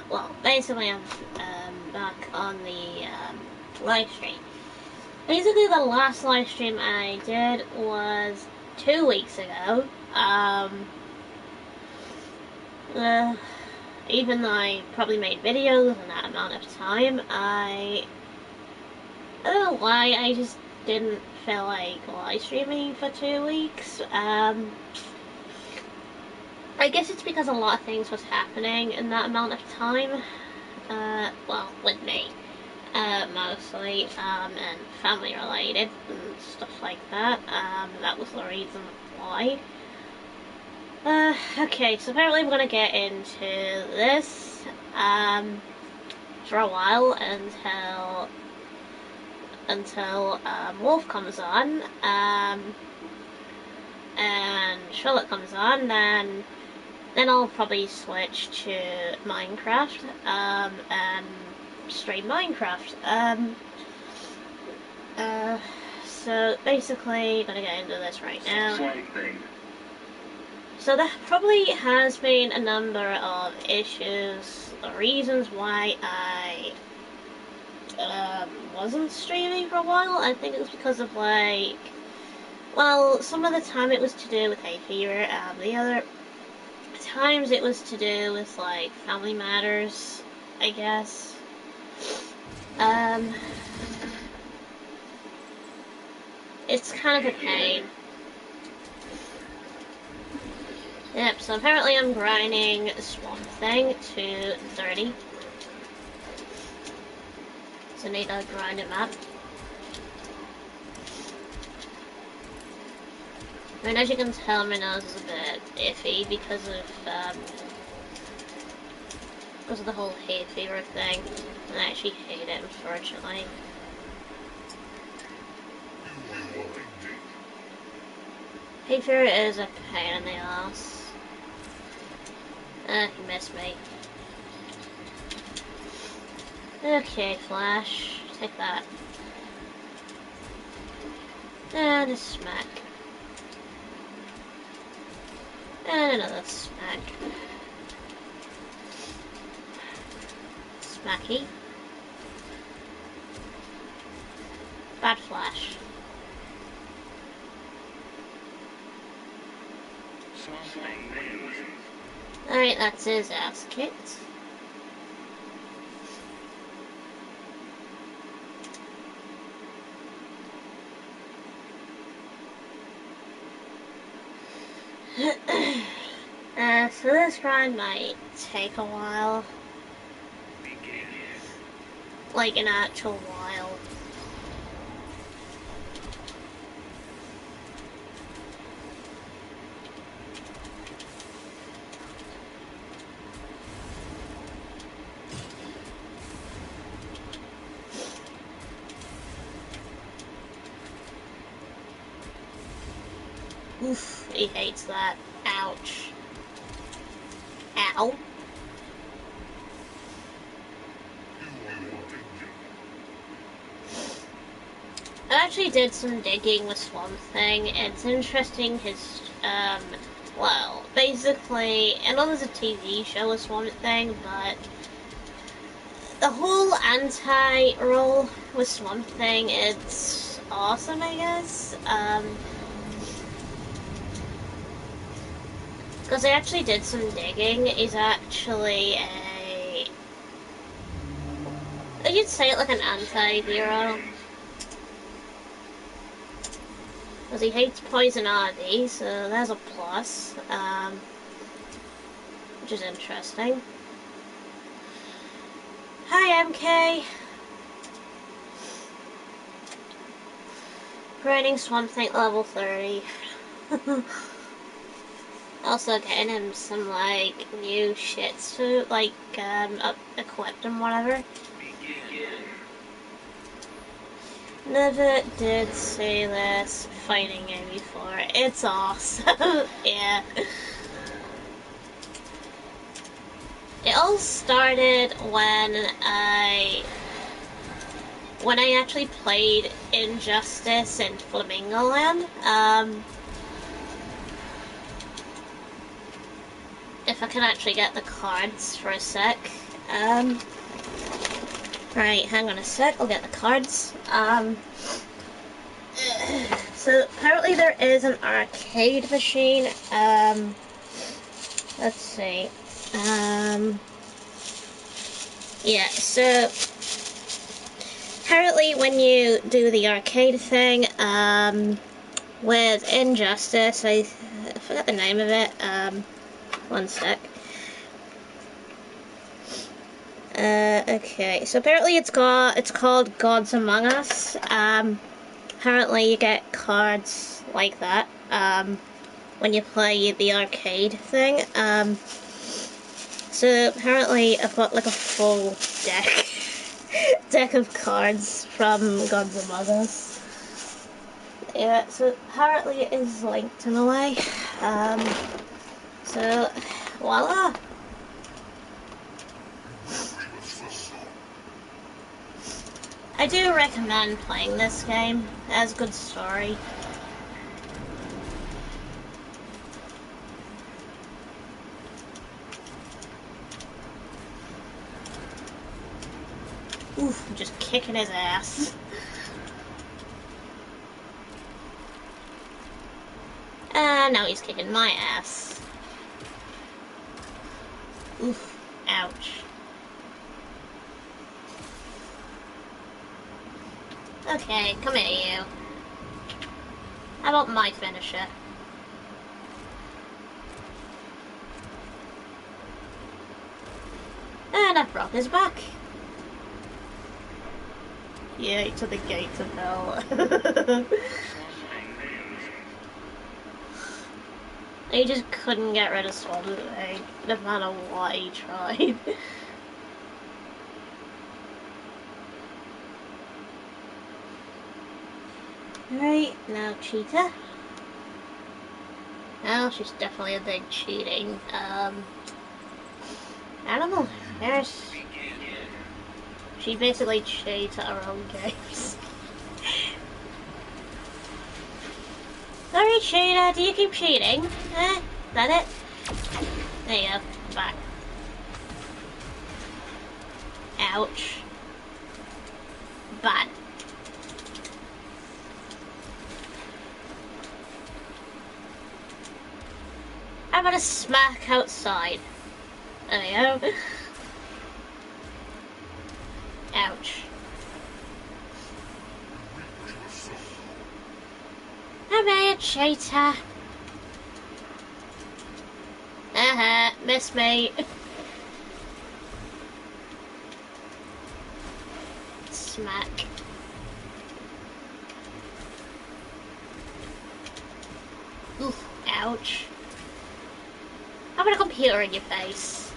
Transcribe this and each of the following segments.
well, basically I'm back on the live stream. Basically, the last live stream I did was 2 weeks ago. Uh, Even though I probably made videos in that amount of time, I don't know why, I just didn't feel like live streaming for 2 weeks. I guess it's because a lot of things was happening in that amount of time. Well, with me, mostly, and family related and stuff like that. That was the reason why. Okay, so apparently I'm gonna get into this, for a while until Wolf comes on, and Charlotte comes on, then I'll probably switch to Minecraft, and stream Minecraft. So basically, gonna get into this right now. So there probably has been a number of issues, reasons why I wasn't streaming for a while. I think it was because of like, well, some of the time it was to do with hay fever, the other times it was to do with like family matters, I guess. It's kind of a pain. Yep, so apparently I'm grinding Swamp Thing to 30. So need to grind him up. I mean, as you can tell, my nose is a bit iffy because of the whole hay fever thing. And I actually hate it, unfortunately. Hay fever is a pain in the ass. He missed me. Okay, Flash, take that. And a smack. And another smack. Smacky. Bad Flash. Alright, that's his ass kicked. So this grind might take a while. Like an actual while. Oof, he hates that. Ouch. Ow. I actually did some digging with Swamp Thing. It's interesting his, well, basically, I know there's a TV show with Swamp Thing, but the whole anti-role with Swamp Thing, it's awesome, I guess. Because I actually did some digging. He's actually you'd say it like an anti-hero. Because he hates Poison Ivy, so there's a plus. Which is interesting. Hi, MK! Grinding Swamp Thing level 30. Also getting him some, like, new shits to, like, equipped and whatever. Never did see this fighting game before. It's awesome. Yeah. It all started when I actually played Injustice in Flamingo Land. If I can actually get the cards for a sec. Right, hang on a sec, I'll get the cards. So apparently there is an arcade machine. Let's see. Yeah, so apparently when you do the arcade thing, with Injustice, I forgot the name of it. One sec. Okay, so apparently it's called Gods Among Us. Apparently you get cards like that, when you play the arcade thing. So apparently I've got like a full deck of cards from Gods Among Us. Yeah, so apparently it is linked in a way. So voila. I do recommend playing this game. It has a good story. Oof, I'm just kicking his ass. Now he's kicking my ass. Oof, ouch. Okay, come here, you. How about my finisher? And I broke his back. Yeah, to the gates of hell. He just couldn't get rid of Swamp Thing, no matter what he tried. Right, now Cheetah. Well, she's definitely a big cheating. Animal. There's... She basically cheats at her own games. Sorry, Cheetah, do you keep cheating? Is that it? There you go, back. Ouch. Bad. How about a smack outside? There you go. Ouch. Come here, Cheetah. Miss me. Smack. Oof, ouch. How about a computer in your face?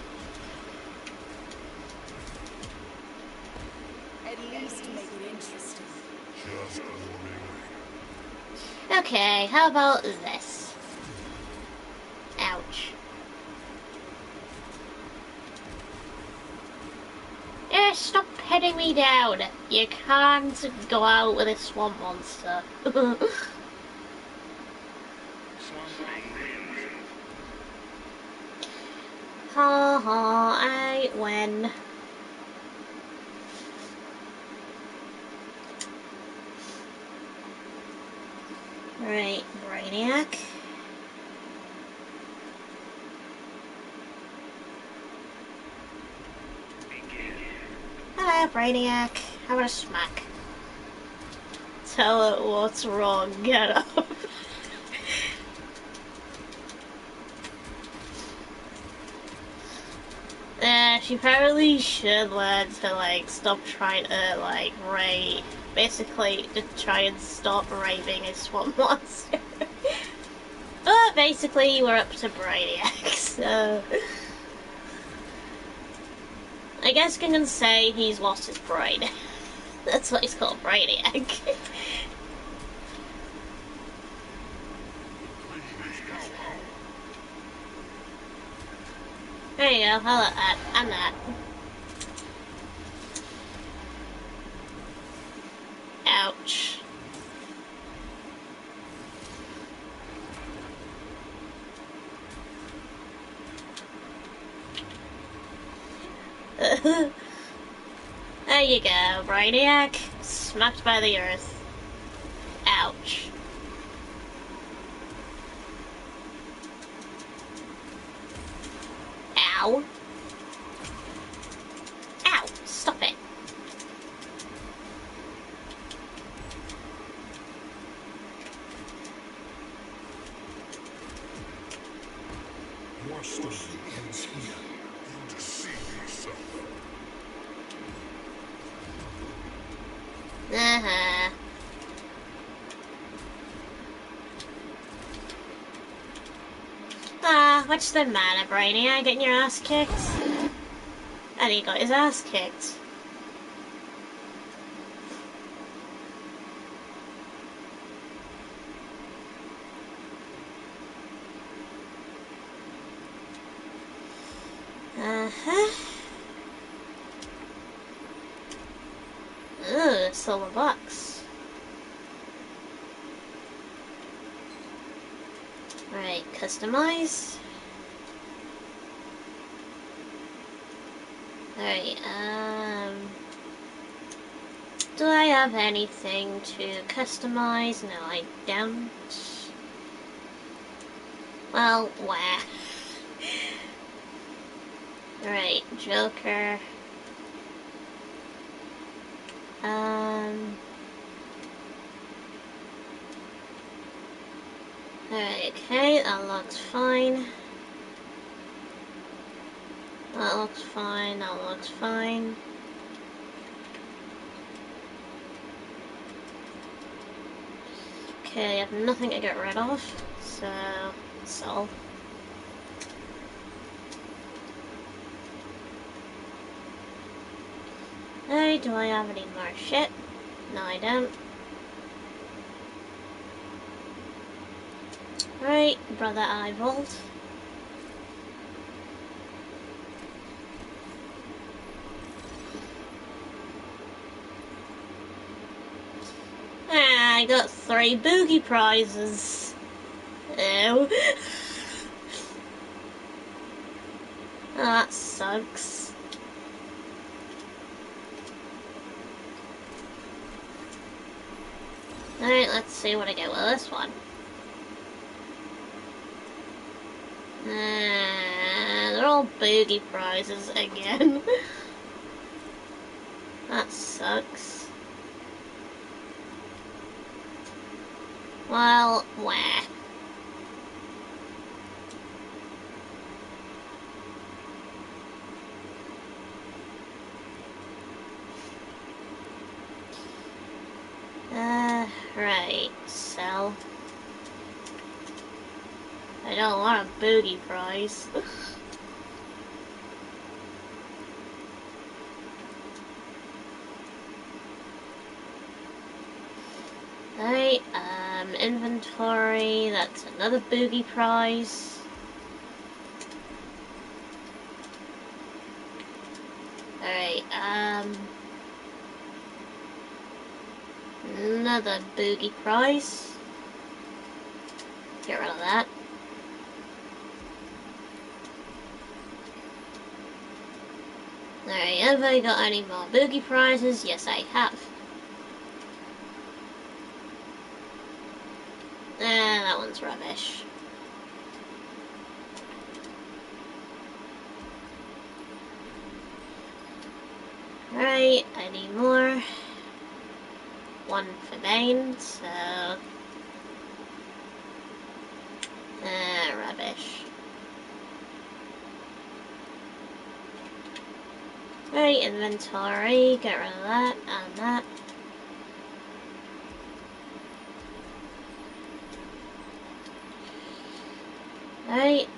At least make it interesting. Okay, how about this? Ouch. Yeah, stop petting me down. You can't go out with a swamp monster. Ha ha, I win. Right, Brainiac. Hello, Brainiac. How about a smack? Tell it what's wrong, get up. She probably should learn to, like, stop trying to, like, rape. Basically, to try and stop raping a swamp monster. But basically, we're up to Brainiac, so... I guess I can say he's lost his brain. That's what he's called, Brainiac. There you go, how about that? I'm that. Ouch. There you go, Brainiac. Smacked by the earth. Ouch. Ow. Ow. Stop it. Your story ends here. You deceive yourself. Uh-huh. Ah, what's the matter, Brainiac? Getting your ass kicked? And he got his ass kicked. Uh-huh. Ugh, silver box. Right, customize. Alright, do I have anything to customize? No, I don't. Well, where? Alright, Joker. Alright, okay, that looks fine. That looks fine, that looks fine. Okay, I have nothing to get rid of, so. Hey, do I have any more shit? No, I don't. Right, Brother Eyevolt. Ah, I got 3 boogie prizes. Ew. Oh, that sucks. Alright, let's see what I get with this one. They're all boogie prizes again. That sucks. Well, where? Right, sell. I don't want a boogie prize. Alright, inventory, that's another boogie prize. Alright, another boogie prize. Get rid of that. Alright, have I got any more boogie prizes? Yes, I have. That one's rubbish. Alright, I need more. 1 for Bane, so... rubbish. Alright, inventory, get rid of that, and that. Alright,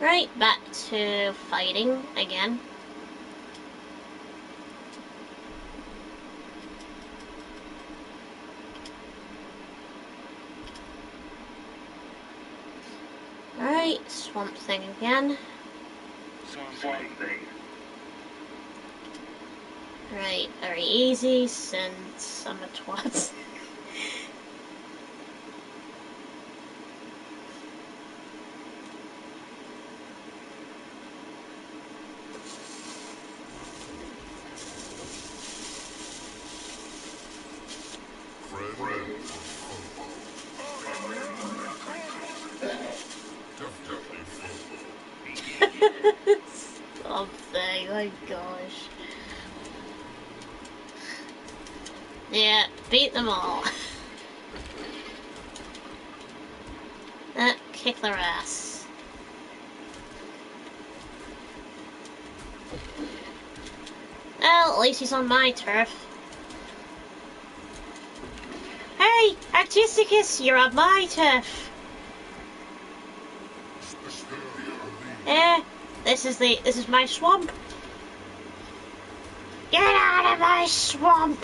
right, back to fighting again. Alright, Swamp Thing again. Swamp Thing. Right, very easy since I'm a twat. thing. My gosh. Yeah, beat them all. Kick their ass. Well, at least he's on my turf. Hey, Artisticus, you're on my turf. Yeah, this is my swamp. Get out of my swamp!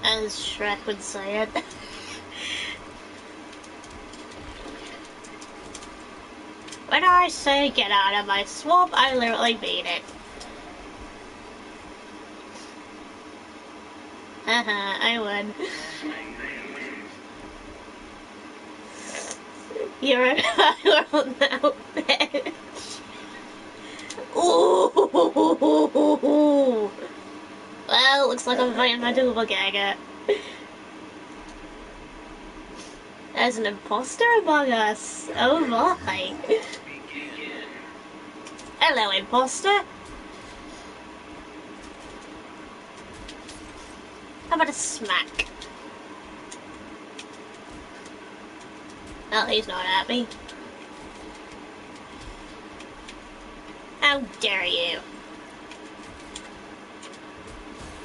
As Shrek would say it. When I say get out of my swamp, I literally mean it. Haha, I win. You're in my world now, bitch. Ooh. Well, looks like I'm fighting my doppelganger. There's an imposter among us. Oh my. Hello, imposter. How about a smack? Oh, he's not at me. How dare you?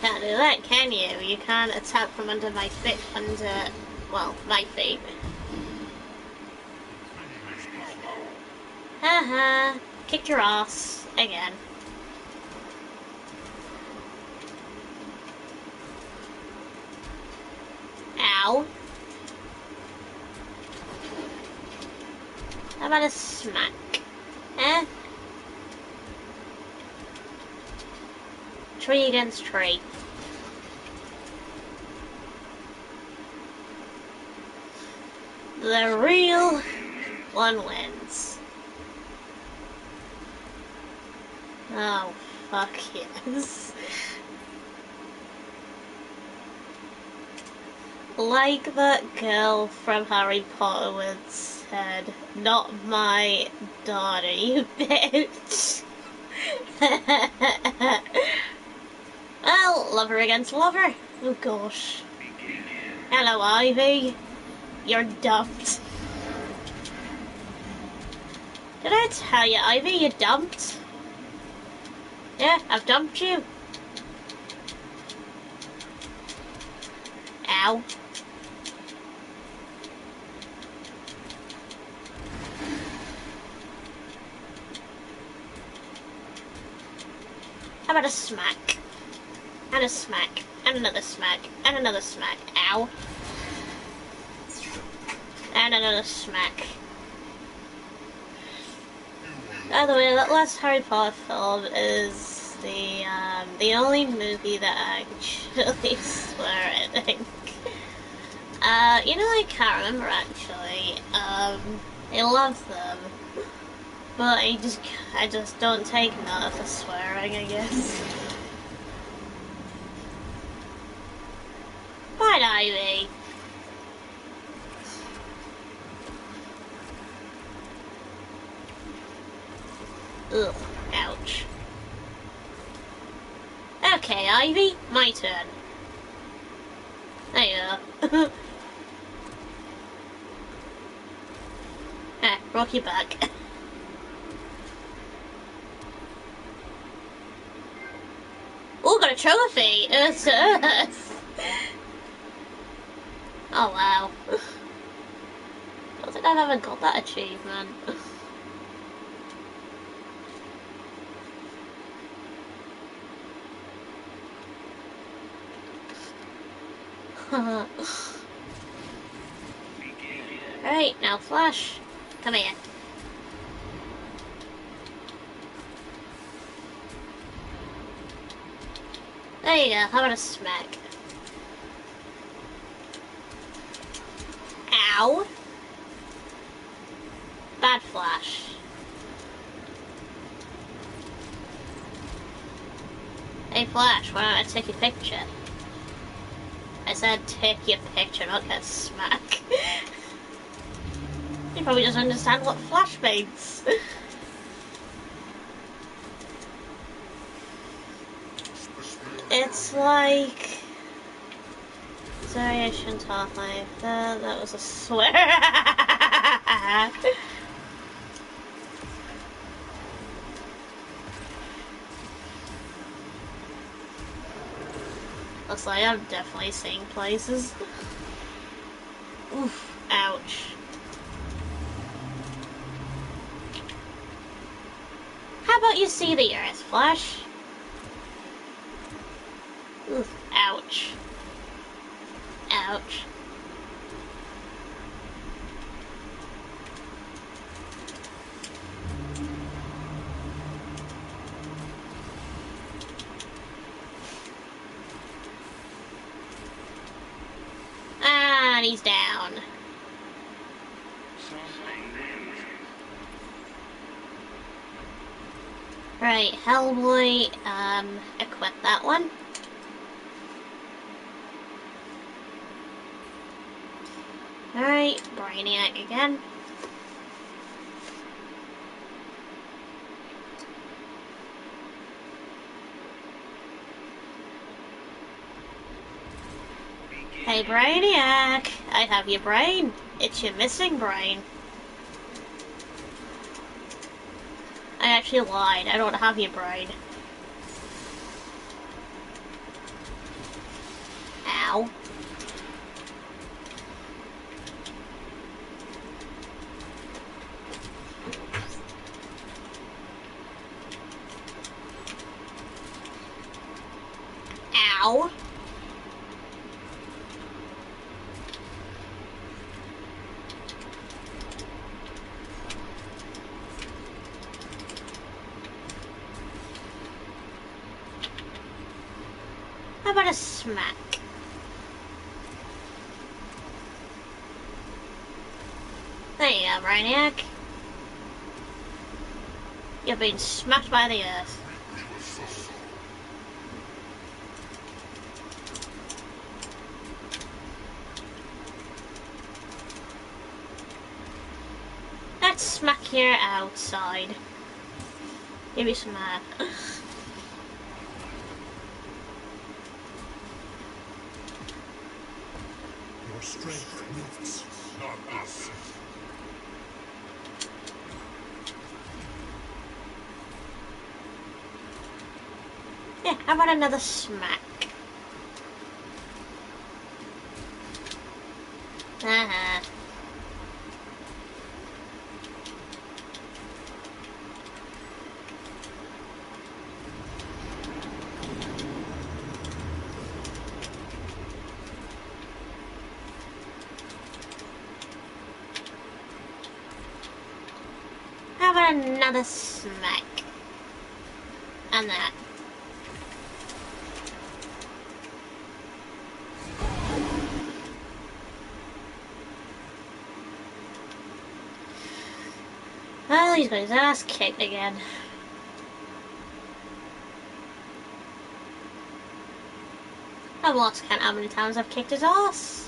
Can't do that, can you? You can't attack from under my feet, well, my feet. Haha, kicked your ass, again. Ow. How about a smack? Eh? Tree against tree. The real one wins. Oh, fuck yes. Like that girl from Harry Potter once said, not my daughter, you bitch. Well, lover against lover. Oh gosh. Hello, Ivy. You're dumped. Did I tell you, Ivy, you dumped? Yeah, I've dumped you. Ow. How about a smack? And a smack. And another smack. And another smack. Ow. And another smack. By the way, that last Harry Potter film is the only movie that I actually swear, I think. You know, I can't remember actually. I love them. But I just don't take note of the swearing, I guess. Bye, Ivy. Ugh, ouch. Okay, Ivy, my turn. There you go. Rock your back. Oh, got a trophy! It's us! Oh wow. I don't think I've ever got that achievement. Right, now Flash, come here. There you go, how about a smack? Ow! Bad Flash. Hey Flash, why don't I take your picture? I said take your picture, not get smack. He probably doesn't understand what Flash means. It's like... Sorry, I shouldn't talk like that. That was a swear. Looks like I'm definitely seeing places. Oof, ouch. How about you see the Earth, Flash? Oof, ouch. Ouch. Ah, and he's down. Right, Hellboy, equip that one. Alright, Brainiac again. Hey Brainiac, I have your brain. It's your missing brain. I actually lied, I don't have your brain. Ow. Ow. How about a smack? There you go, Brainiac. You're being smacked by the Earth. Let's smack you outside. Give you some Your strength lifts, not us. Yeah, how about another smack? Uh-huh. How about another smack? And that. Well, he's got his ass kicked again. I've lost count how many times I've kicked his ass.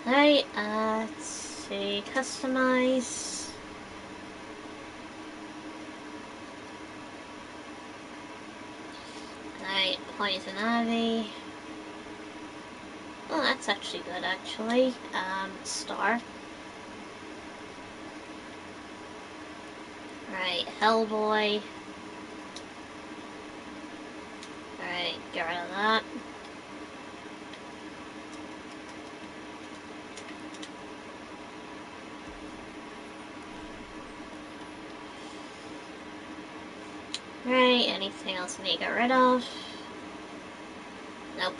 Right, let's see, customize. Right, Poison Ivy. Oh, that's actually good, actually. Star. Right, Hellboy. Alright, get rid of that. Right, anything else I need to get rid of? Nope.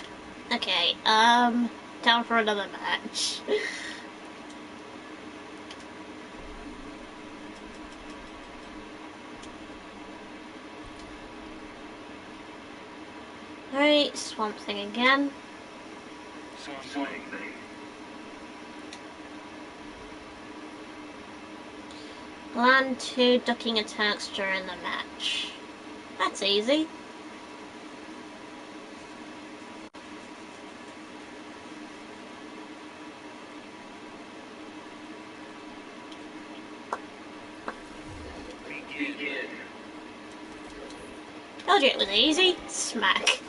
Okay, down for another match. Alright, Swamp Thing again. Swamp Thing. Land 2 ducking attacks during the match. That's easy. Begin. Told you it was easy. Smack.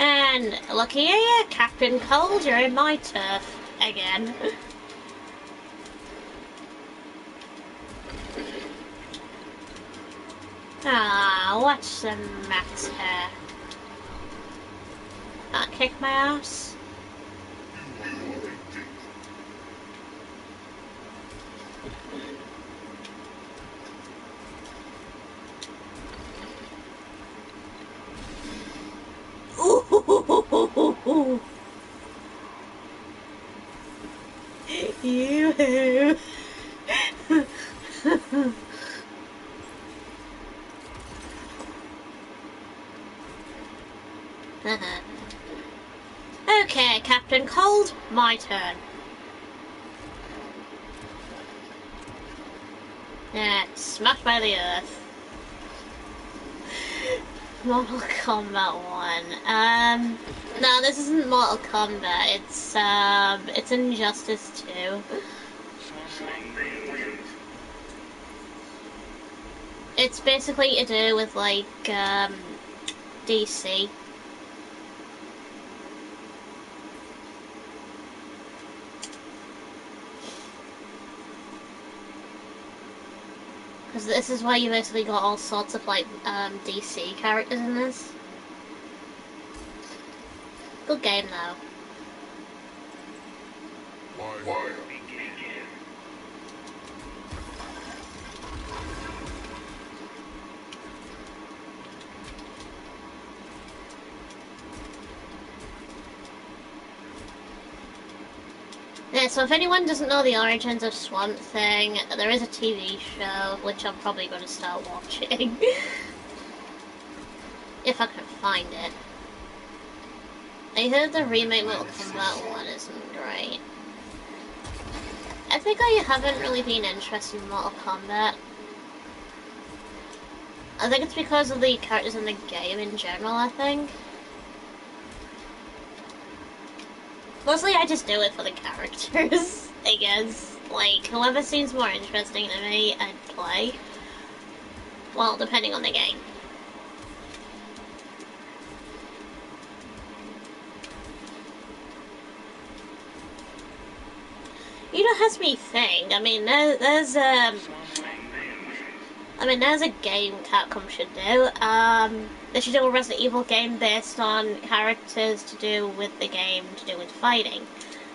And lucky you, Captain Cold, you're in my turf again. Ah, watch the Max hair. Not kick my ass. Ooh. You. Okay, Captain Cold, my turn. Yeah, smashed by the earth. Mortal Kombat 1. No, this isn't Mortal Kombat. It's Injustice 2. It's basically to do with like DC. Because this is why you basically got all sorts of like DC characters in this. Good game though. Why? Yeah, so if anyone doesn't know the origins of Swamp Thing, there is a TV show, which I'm probably going to start watching. If I can find it. I heard the remake Mortal Kombat 1 isn't great. I think I haven't really been interested in Mortal Kombat. I think it's because of the characters in the game in general, I think. Mostly I just do it for the characters, I guess. Like, whoever seems more interesting to me, I'd play. Well, depending on the game. You know, has me think. I mean, there's a game Capcom should do. They should do a Resident Evil game based on characters to do with the game to do with fighting.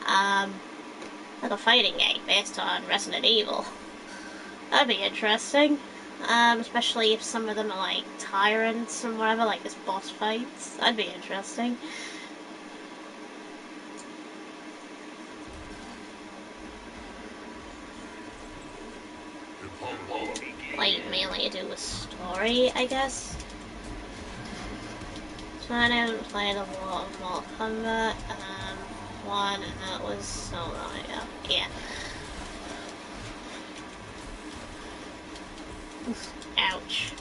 Like a fighting game based on Resident Evil. That'd be interesting. Especially if some of them are like tyrants and whatever, like this boss fights. That'd be interesting. Like mainly to do with story, I guess. So I haven't played a lot of Mortal Kombat 1, and that was so long ago. Yeah. Ouch.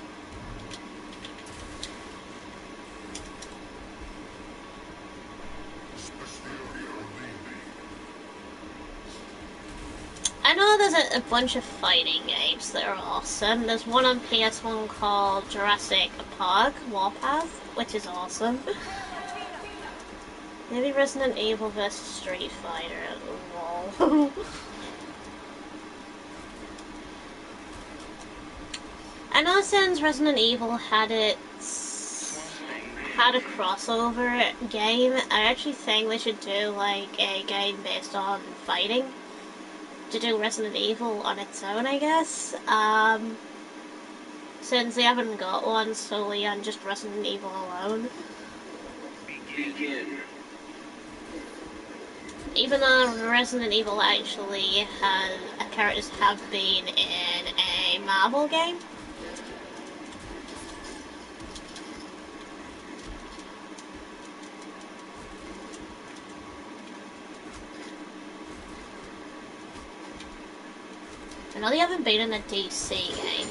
I know there's a bunch of fighting games that are awesome. There's one on PS1 called Jurassic Park Warpath, which is awesome. Maybe Resident Evil vs Street Fighter. Lol. I know since Resident Evil had a crossover game, I actually think they should do like a game based on fighting. To do Resident Evil on its own, I guess. Since they haven't got one solely on just Resident Evil alone. Begin. Even though Resident Evil actually characters have been in a Marvel game. I know they haven't been in a DC game.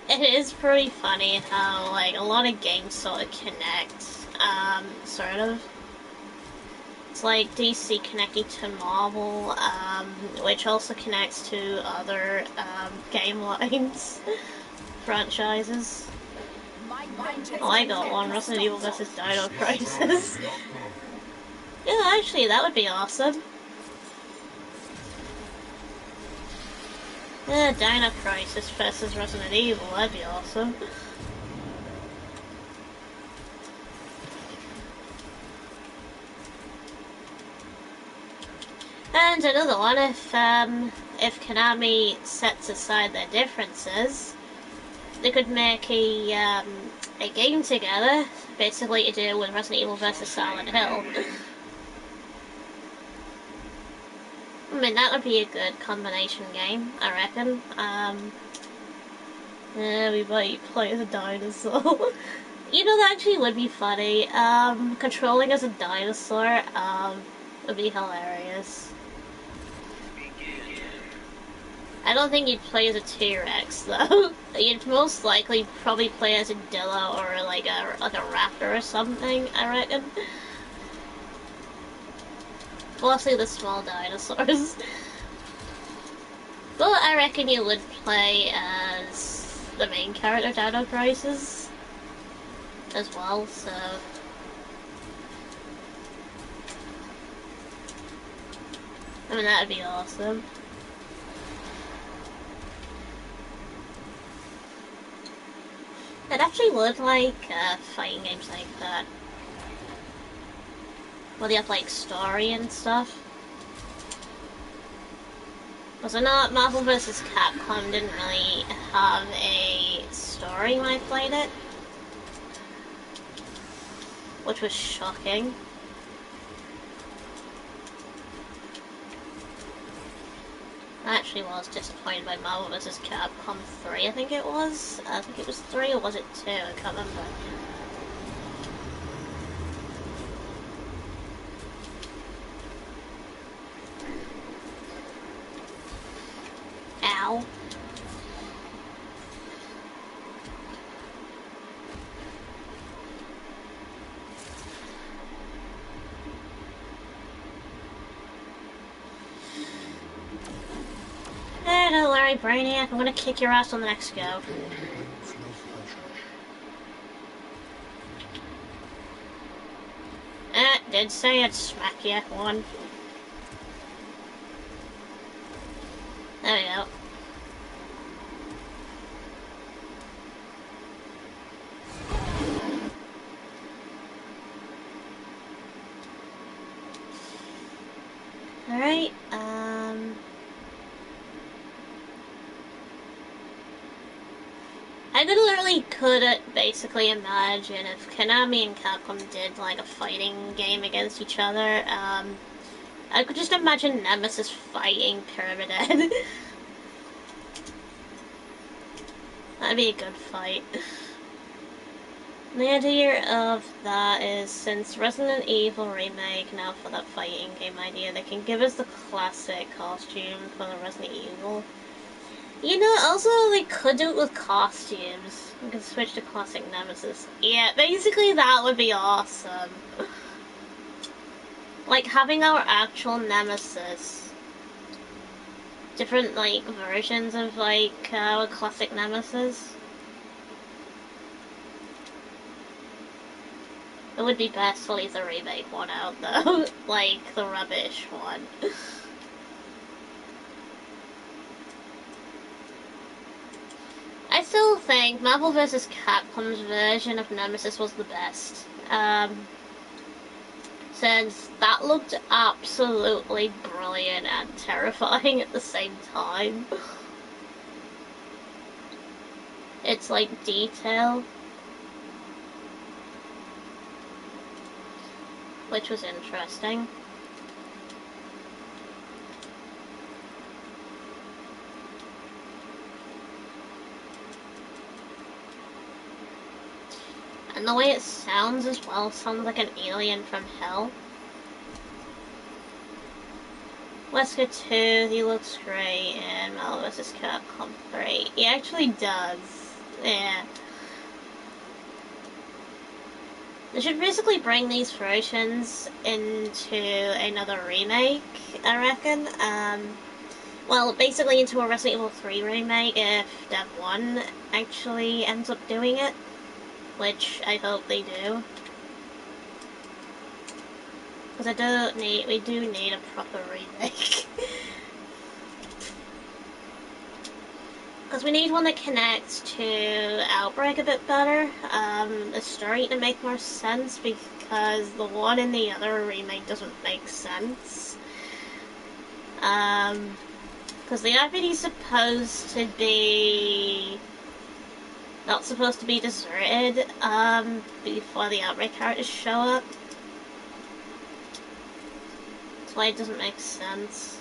It is pretty funny how, like, a lot of games sort of connect, sort of. It's like DC connecting to Marvel, which also connects to other, game lines, franchises. Oh, I got one, Resident Evil vs. Dino Crisis. Yeah, actually, that would be awesome. Yeah, Dino Crisis versus Resident Evil, that'd be awesome. And another one, if Konami sets aside their differences, they could make a game together, basically to do with Resident Evil vs. Silent Hill. I mean, that would be a good combination game, I reckon. Yeah, we might play as a dinosaur. You know, that actually would be funny. Controlling as a dinosaur, would be hilarious. I don't think you'd play as a T-Rex though. You'd most likely probably play as a Dillo or like a raptor or something, I reckon. Mostly the small dinosaurs. But I reckon you would play as the main character, Dino Crisis, as well, so... I mean, that'd be awesome. I'd actually would like fighting games like that. Where they have like story and stuff. Was it not Marvel vs. Capcom didn't really have a story when I played it? Which was shocking. I actually was disappointed by Marvel vs. Capcom 3, I think it was. I think it was 3, or was it 2? I can't remember. Ow. Don't worry, Brainiac, I'm gonna kick your ass on the next go. Did say I'd smack you, one. There we go. Alright, I literally could basically imagine if Konami and Capcom did like a fighting game against each other. I could just imagine Nemesis fighting Pyramid Head. That'd be a good fight. The idea of that is, since Resident Evil Remake now for that fighting game idea, they can give us the classic costume for the Resident Evil. You know, also they could do it with costumes. We could switch to classic Nemesis. Yeah, basically that would be awesome. Like, having our actual Nemesis. Different, like, versions of, like, our classic Nemesis. It would be best to leave the remake one out, though. Like, the rubbish one. I still think Marvel vs. Capcom's version of Nemesis was the best. Since that looked absolutely brilliant and terrifying at the same time. It's like detail. Which was interesting. And the way it sounds as well sounds like an alien from hell. Wesker 2, he looks great, and Marvel vs. Capcom 3. He actually does. Yeah. They should basically bring these versions into another remake, I reckon. Well, basically into a Resident Evil 3 remake if Dev 1 actually ends up doing it, which I hope they do. Because we do need a proper remake. Because we need one that connects to Outbreak a bit better. The story to make more sense because the one in the other remake doesn't make sense. Because the RPD is supposed to be not supposed to be deserted before the Outbreak characters show up. That's why it doesn't make sense.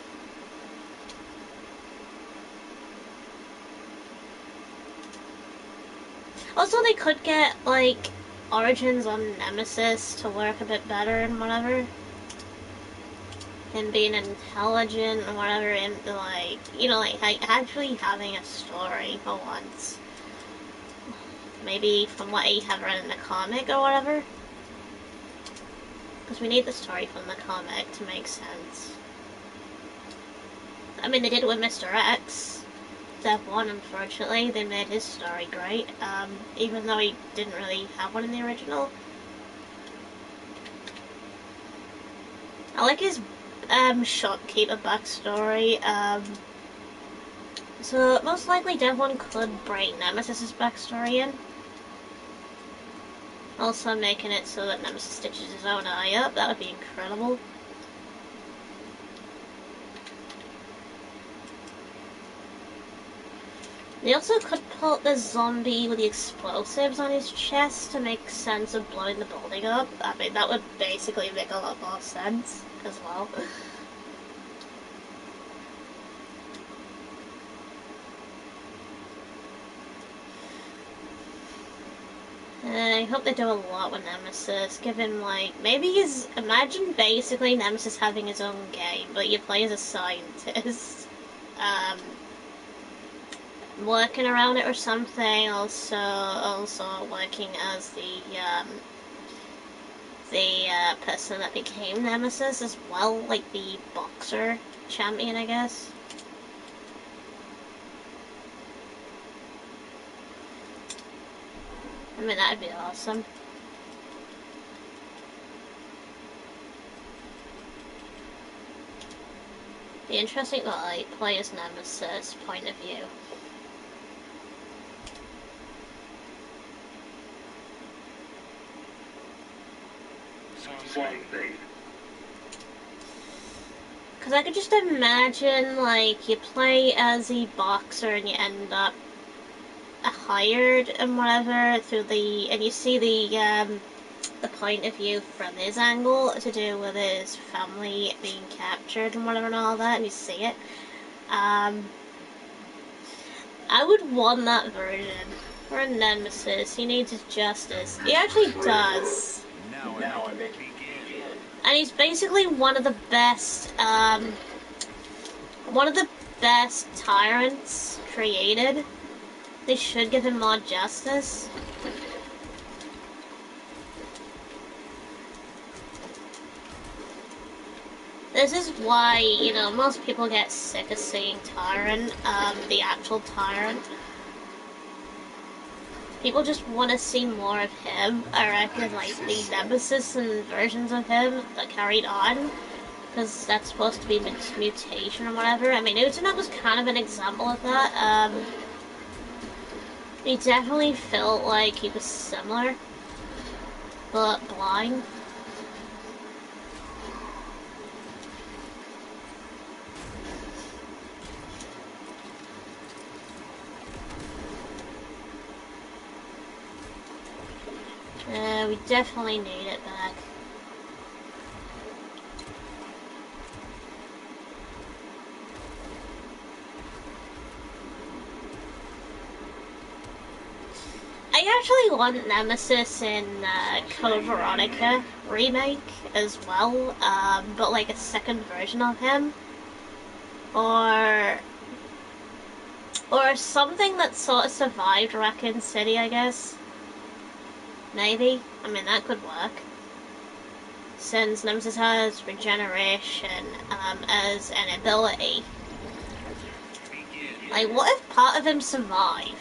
Also, they could get, like, Origins on Nemesis to work a bit better and whatever. Him being intelligent and whatever, and, like, you know, like actually having a story for once. Maybe from what I have read in the comic or whatever. Because we need the story from the comic to make sense. I mean, they did it with Mr. X. Dev 1, unfortunately, they made his story great, even though he didn't really have one in the original. I like his shopkeeper backstory. So most likely Dev 1 could bring Nemesis' backstory in. Also making it so that Nemesis stitches his own eye up, that would be incredible. They also could put the zombie with the explosives on his chest to make sense of blowing the building up. I mean, that would basically make a lot more sense as well. I hope they do a lot with Nemesis. Give him, like, imagine basically Nemesis having his own game, but you play as a scientist. Working around it or something. Also working as the person that became Nemesis as well, like the boxer champion, I guess. I mean, that'd be awesome. Be interesting to like play as Nemesis point of view. Because I could just imagine, like, you play as a boxer and you end up hired and whatever and you see the point of view from his angle to do with his family being captured and whatever and all that, and you see it. I would want that version for a Nemesis. He needs his justice. He actually does. And he's basically one of the best tyrants created. They should give him more justice. This is why, you know, most people get sick of seeing Tyrant, the actual Tyrant. People just want to see more of him. I reckon, like, the Nemesis and versions of him that carried on. Because that's supposed to be mutation or whatever. I mean, Utena was kind of an example of that. He definitely felt like he was similar, but blind. We definitely need it back. I I actually want Nemesis in Code Veronica remake as well, but like a second version of him, or something that sort of survived Raccoon City, I guess. Maybe. I mean, that could work. Since Nemesis has regeneration as an ability. Like, what if part of him survived?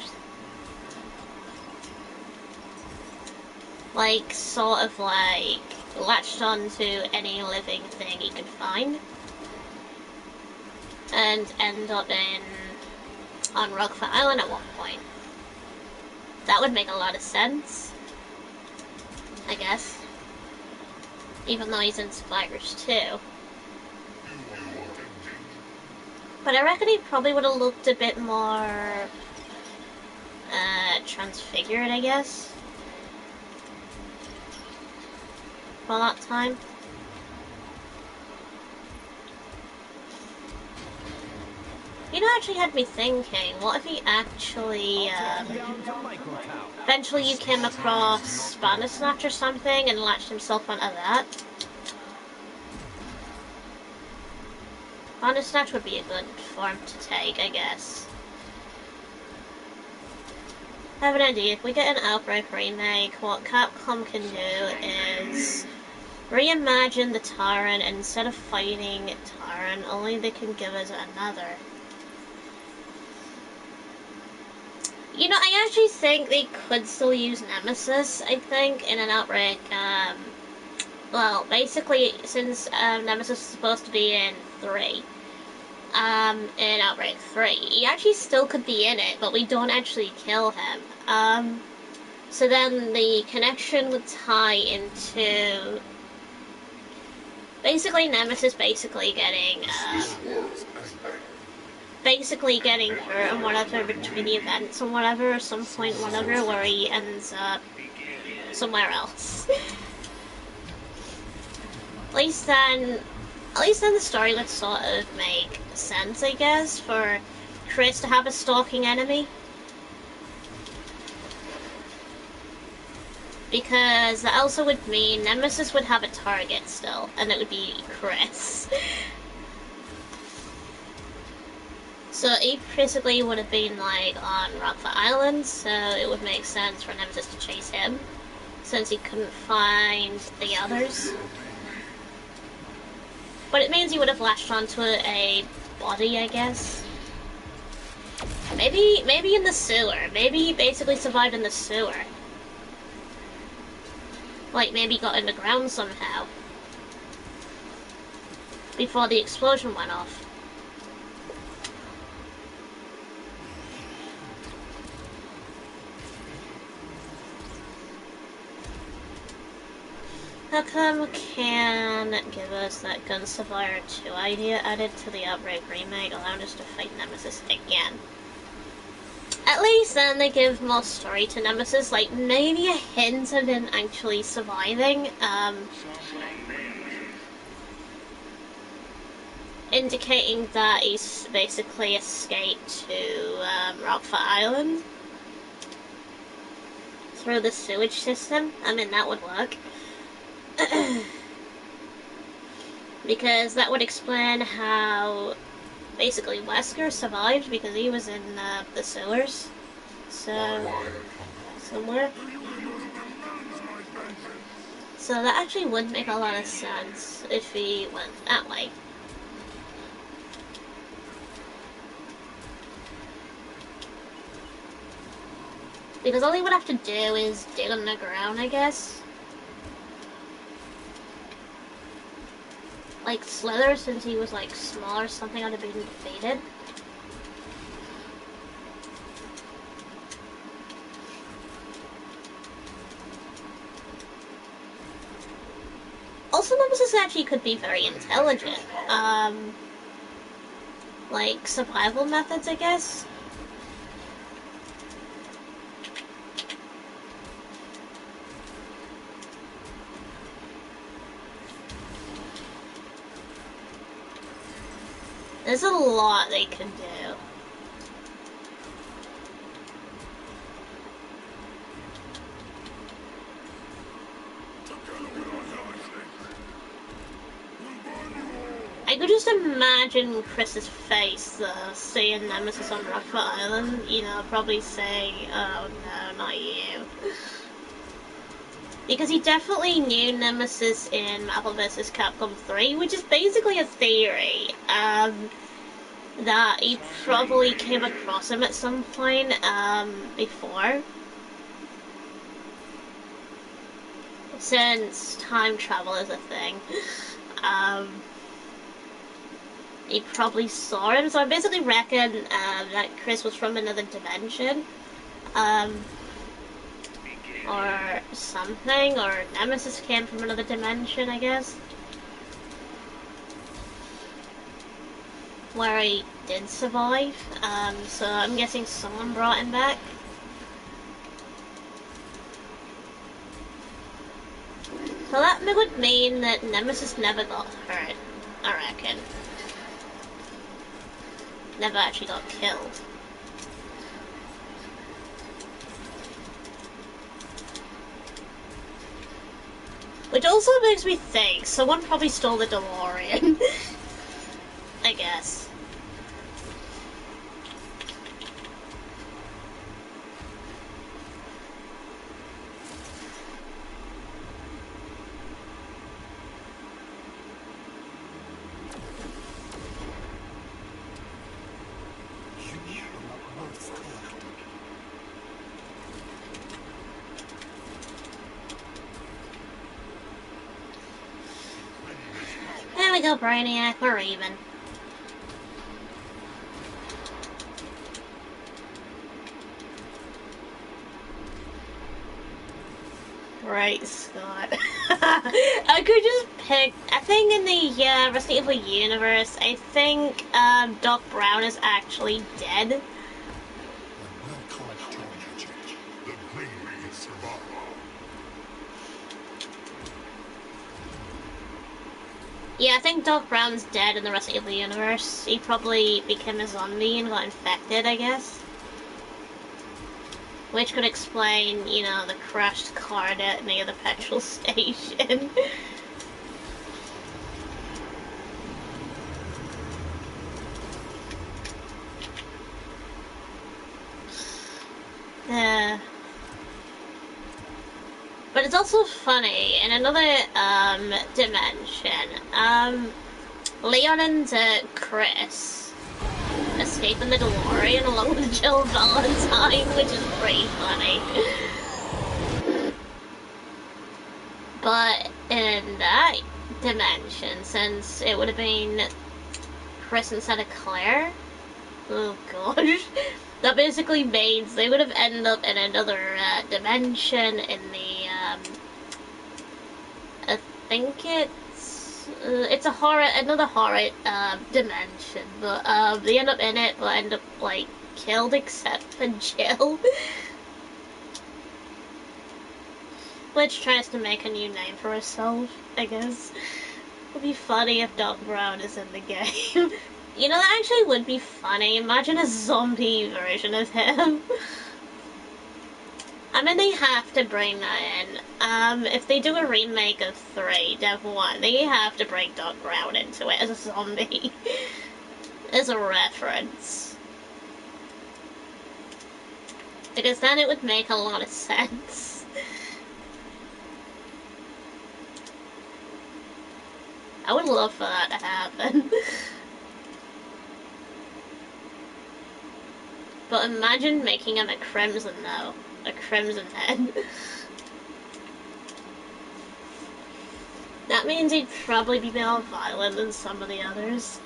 Like, sort of like, latched onto any living thing he could find. And end up on Rockford Island at one point. That would make a lot of sense, I guess. Even though he's in Survivors too. But I reckon he probably would have looked a bit more transfigured, I guess. For that time. You know, actually had me thinking, what if he actually, eventually you came across Bandersnatch or something and latched himself onto that? Bandersnatch would be a good form to take, I guess. I have an idea. If we get an Outbreak remake, what Capcom can do is reimagine the Tyrant, and instead of fighting Tyrant, only they can give us another. You know, I actually think they could still use Nemesis, I think, in an Outbreak. Well, basically, since Nemesis is supposed to be in 3, in Outbreak 3, he actually still could be in it, but we don't actually kill him. So then the connection would tie into basically Nemesis basically getting hurt and whatever between the events and whatever, at some point whatever, where he ends up somewhere else. At least then the story would sort of make sense, I guess, for Chris to have a stalking enemy. Because that also would mean Nemesis would have a target still, and it would be Chris. So he basically would have been like on Rockford Island, so it would make sense for Nemesis to chase him, since he couldn't find the others. But it means he would have latched onto a body, I guess. Maybe in the sewer. Maybe he basically survived in the sewer. Like, maybe got in the ground somehow. Before the explosion went off. How come can give us that Gun Survivor 2 idea added to the Outbreak remake, allowing us to fight Nemesis again? At least then they give more story to Nemesis, like maybe a hint of him actually surviving, indicating that he's basically escaped to Rockford Island through the sewage system. I mean, that would work. Because that would explain how basically Wesker survived, because he was in the sewers. So, somewhere. So that actually would make a lot of sense if he went that way. Because all he would have to do is dig on the ground, I guess. Like Slither, since he was like small or something, would have been defeated. Also, Nemesis actually could be very intelligent. Like survival methods, I guess. There's a lot they can do. could just imagine Chris's face, seeing Nemesis on Rockford Island, you know, probably saying, oh no, not you. Because he definitely knew Nemesis in Marvel vs. Capcom 3, which is basically a theory, that he probably came across him at some point, before. Since time travel is a thing. He probably saw him, so I basically reckon that Chris was from another dimension, or something, or Nemesis came from another dimension, I guess, where he did survive, so I'm guessing someone brought him back. So that would mean that Nemesis never got hurt, I reckon. Never actually got killed. Which also makes me think someone probably stole the DeLorean. I guess. There we go, Brainiac, we're even. Right, Scott. I could just pick, I think in the Resident Evil universe, I think Doc Brown is actually dead. Yeah, I think Doc Brown's dead in the Resident Evil universe. He probably became a zombie and got infected, I guess. Which could explain, you know, the crashed car near the petrol station. But it's also funny, in another dimension, Leon and Chris escaping the DeLorean along with Jill Valentine, which is pretty funny. But in that dimension, since it would have been Chris instead of Claire, oh gosh, that basically means they would have ended up in another dimension in the, I think it's a another horror dimension, but they end up in it, but end up like killed except for Jill, which tries to make a new name for herself, I guess. It'd be funny if Doc Brown is in the game. You know, that actually would be funny. Imagine a zombie version of him. I mean, they have to bring that in. If they do a remake of 3, Dev 1, they have to bring Doc Brown into it as a zombie. As a reference. Because then it would make a lot of sense. I would love for that to happen. But imagine making him a Crimson, though. A Crimson Head. That means he'd probably be more violent than some of the others.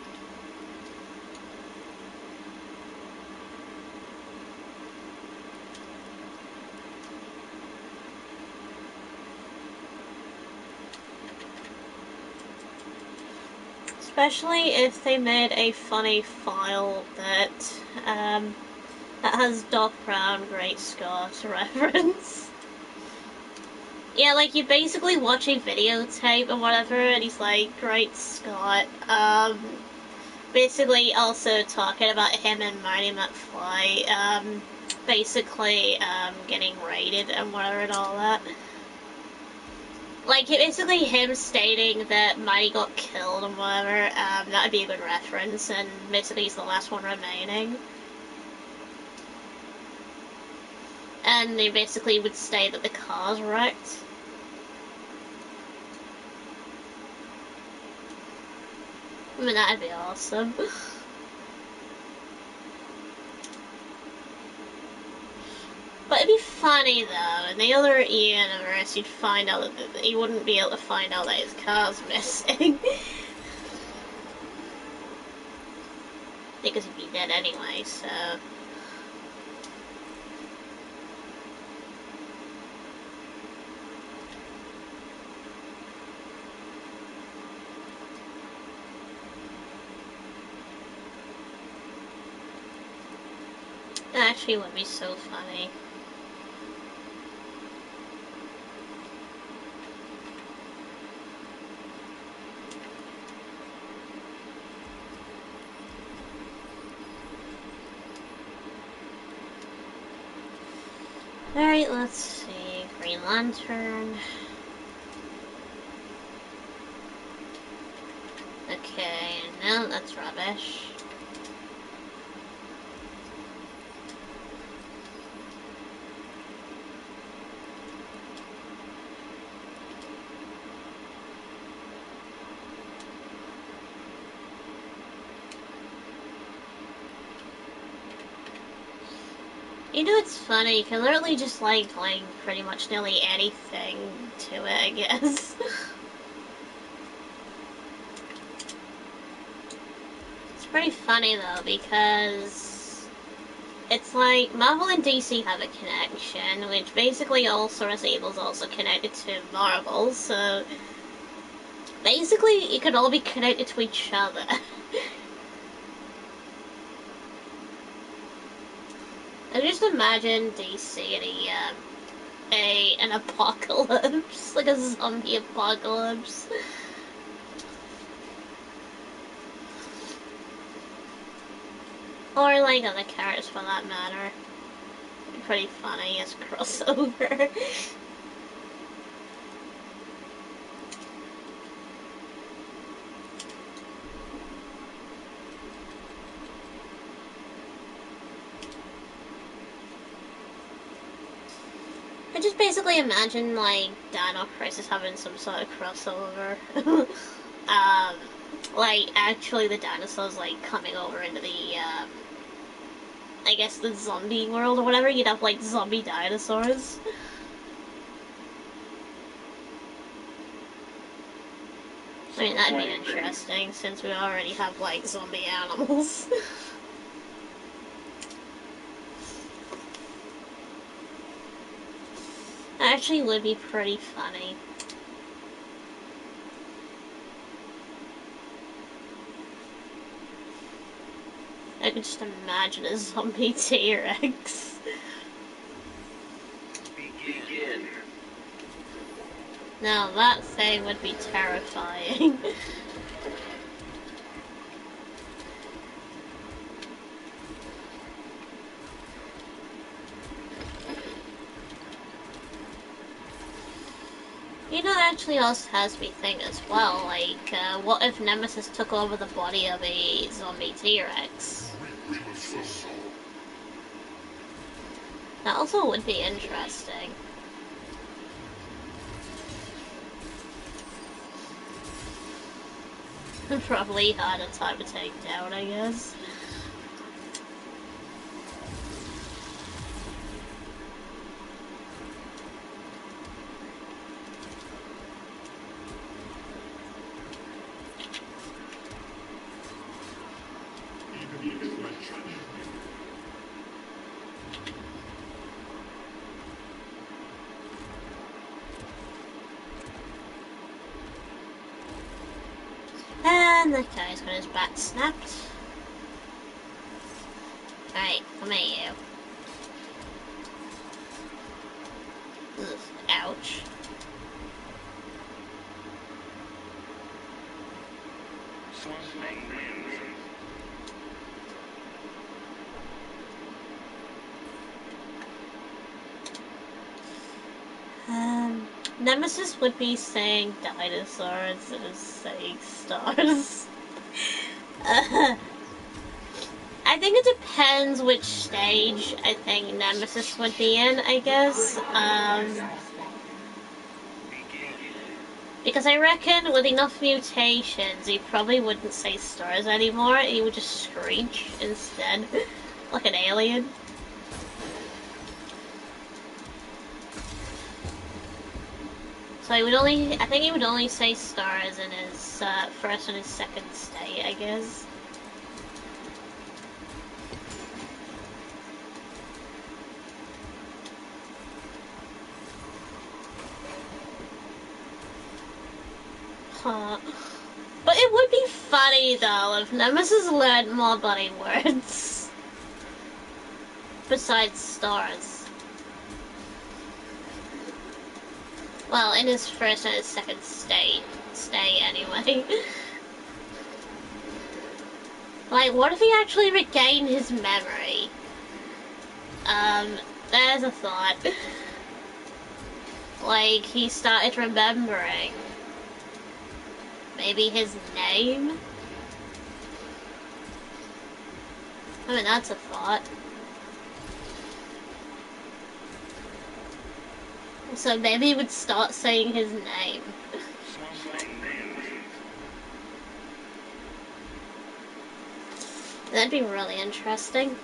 Especially if they made a funny file that, that has Doc Brown Great Scott reference. Yeah, like, you basically watch a videotape or whatever, and he's like, Great Scott, basically also talking about him and Marty McFly, basically, getting raided and whatever and all that. Like, basically him stating that Mighty got killed and whatever, that would be a good reference, and basically he's the last one remaining. And they basically would state that the car's wrecked. I mean, that'd be awesome. But it'd be funny though, in the other universe you'd find out that he wouldn't be able to find out that his car's missing. Because he'd be dead anyway, so... That actually would be so funny. Alright, let's see. Green Lantern. Okay, no, that's rubbish. You know, it's funny, you can literally just, like pretty much nearly anything to it, I guess. It's pretty funny, though, because it's like Marvel and DC have a connection, which basically all Source Evil is also connected to Marvel, so basically it could all be connected to each other. I just imagine DC in an apocalypse, like a zombie apocalypse. Or like other characters for that matter. Pretty funny as crossover. I just basically imagine like Dino Crisis having some sort of crossover. Like actually the dinosaurs like coming over into the I guess the zombie world or whatever. You'd have like zombie dinosaurs. I mean, that'd be interesting since we already have like zombie animals. That actually would be pretty funny. I could just imagine a zombie T-Rex. Begin. Now that thing would be terrifying. You know, that actually also has me think as well, like, what if Nemesis took over the body of a zombie T-Rex? That also would be interesting. Probably harder time to take down, I guess. And the guy's got his back snapped. Alright, come here, you. Ugh, ouch. Nemesis would be saying dinosaurs instead of saying stars. I think it depends which stage I think Nemesis would be in, I guess. Because I reckon with enough mutations, he probably wouldn't say stars anymore. He would just screech instead, like an alien. So I think he would only say stars in his first and his second state, I guess. Huh. But it would be funny though if Nemesis learned more bloody words. Besides stars. Well, in his first and his second stay anyway. Like, what if he actually regained his memory? There's a thought. Like, he started remembering. Maybe his name? I mean, that's a thought. So maybe he would start saying his name. That'd be really interesting.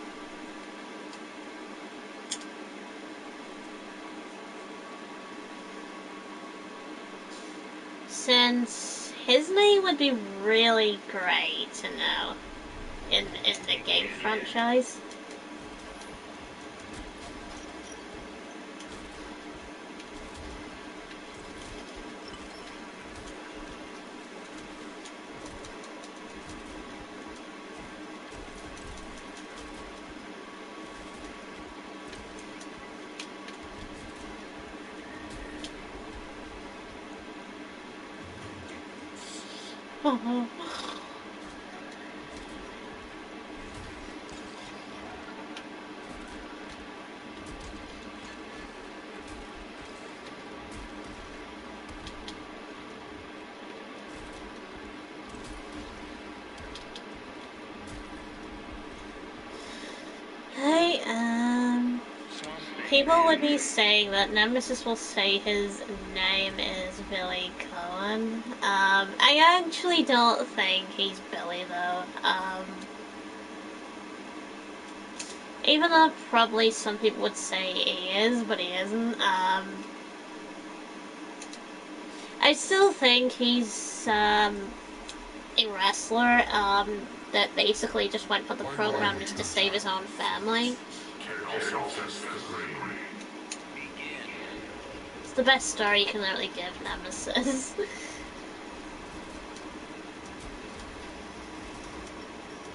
Since his name would be really great to know in the game franchise. People would be saying that Nemesis will say his name is Billy Cohen. I actually don't think he's Billy though. Even though probably some people would say he is, but he isn't. I still think he's a wrestler that basically just went for the program just to save his own family. It's the best story you can literally give Nemesis.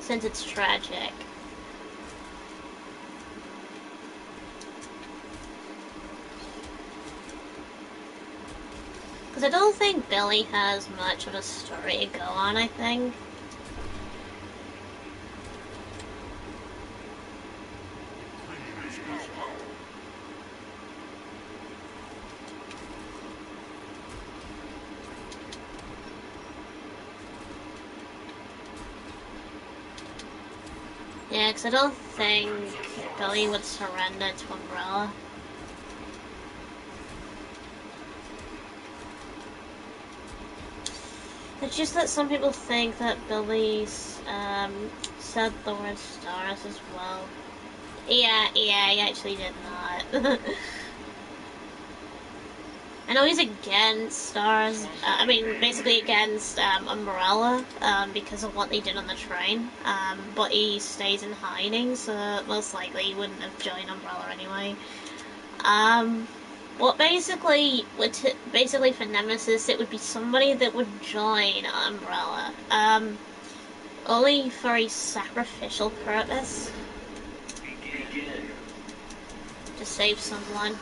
Since it's tragic. Because I don't think Billy has much of a story to go on, I think. Yeah, because I don't think Billy would surrender to Umbrella. It's just that some people think that Billy's said the word stars as well. Yeah, he actually did not. I know he's against stars. I mean, basically against Umbrella because of what they did on the train. But he stays in hiding, so most likely he wouldn't have joined Umbrella anyway. Well, basically for Nemesis, it would be somebody that would join Umbrella. Only for a sacrificial purpose. To save someone.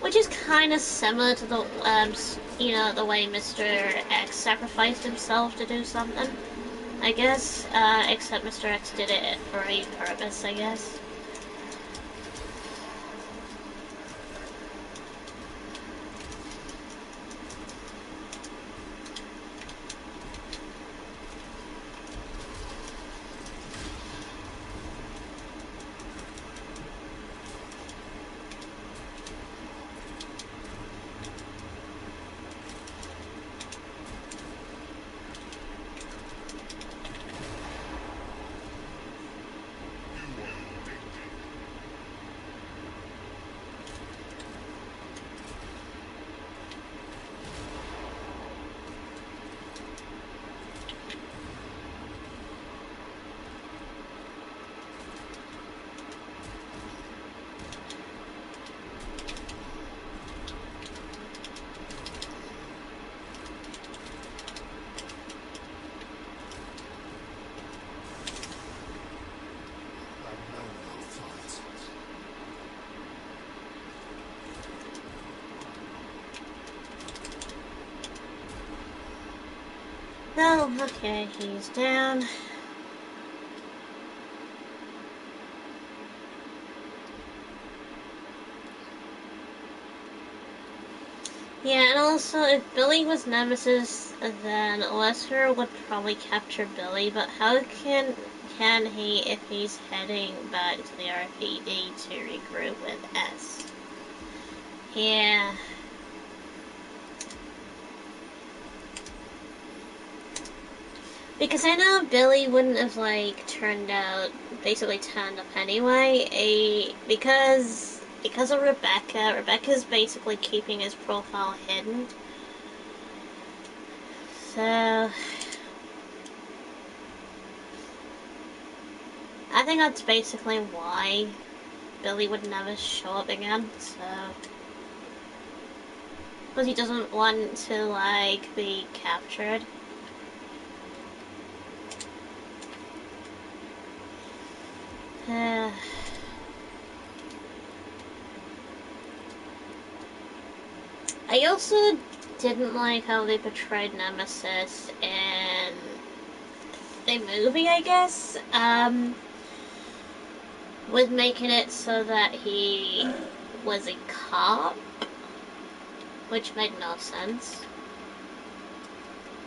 Which is kind of similar to the, the way Mr. X sacrificed himself to do something. I guess, except Mr. X did it for a purpose, I guess. Oh, okay, he's down. Yeah, and also, if Billy was Nemesis, then Wesker would probably capture Billy, but how can he if he's heading back to the RPD to regroup with S? Yeah. Because I know Billy wouldn't have, like, basically turned up anyway, because of Rebecca. Rebecca's basically keeping his profile hidden. So I think that's basically why Billy would never show up again, so because he doesn't want to, like, be captured. I also didn't like how they portrayed Nemesis in the movie, I guess, with making it so that he was a cop, which made no sense.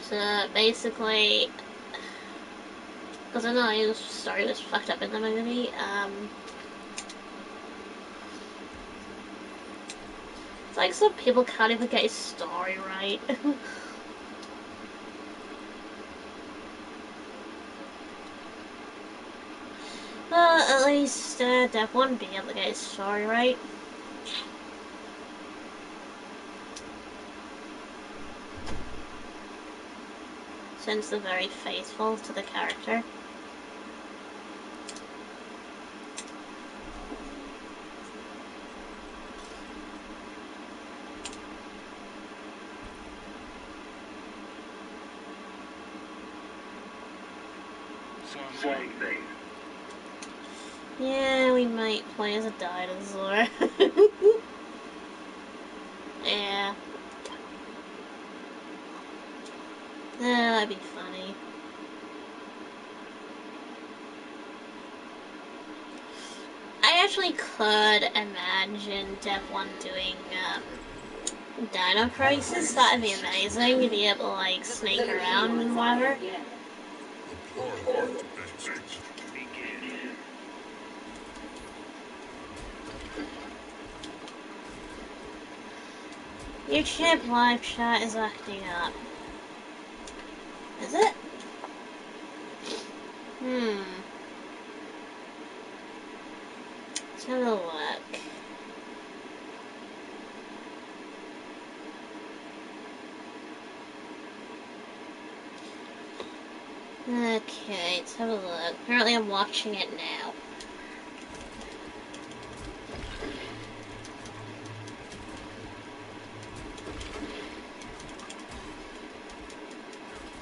So basically, because I know his story was fucked up in the movie, it's like some people can't even get his story right. Well, at least Dev wouldn't be able to get his story right. Since they're very faithful to the character. Yeah, we might play as a dinosaur. Yeah. That'd be funny. I actually could imagine Dev 1 doing, Dino Crisis. That'd be amazing. You'd be able to, like, sneak around and whatever. Your chip live chat is acting up. Is it? Let's have a look. Okay, let's have a look. Apparently I'm watching it now.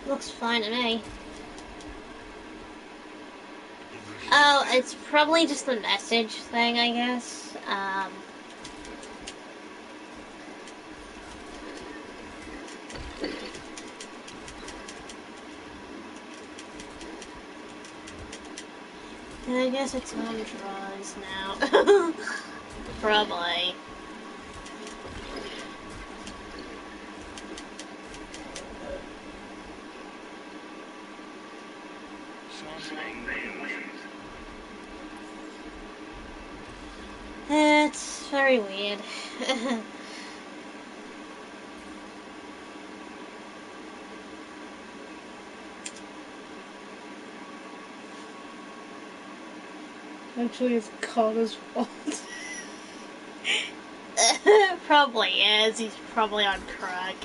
Looks fine to me. Oh, it's probably just the message thing, I guess. And I guess it's on drugs now. Probably. It's very weird. Actually, it's Connor's fault. Probably is. He's probably on crack.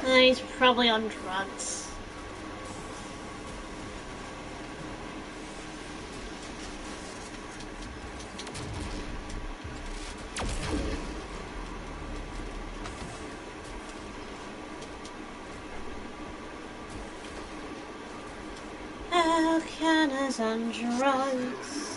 He's probably on drugs. Connor's on drugs.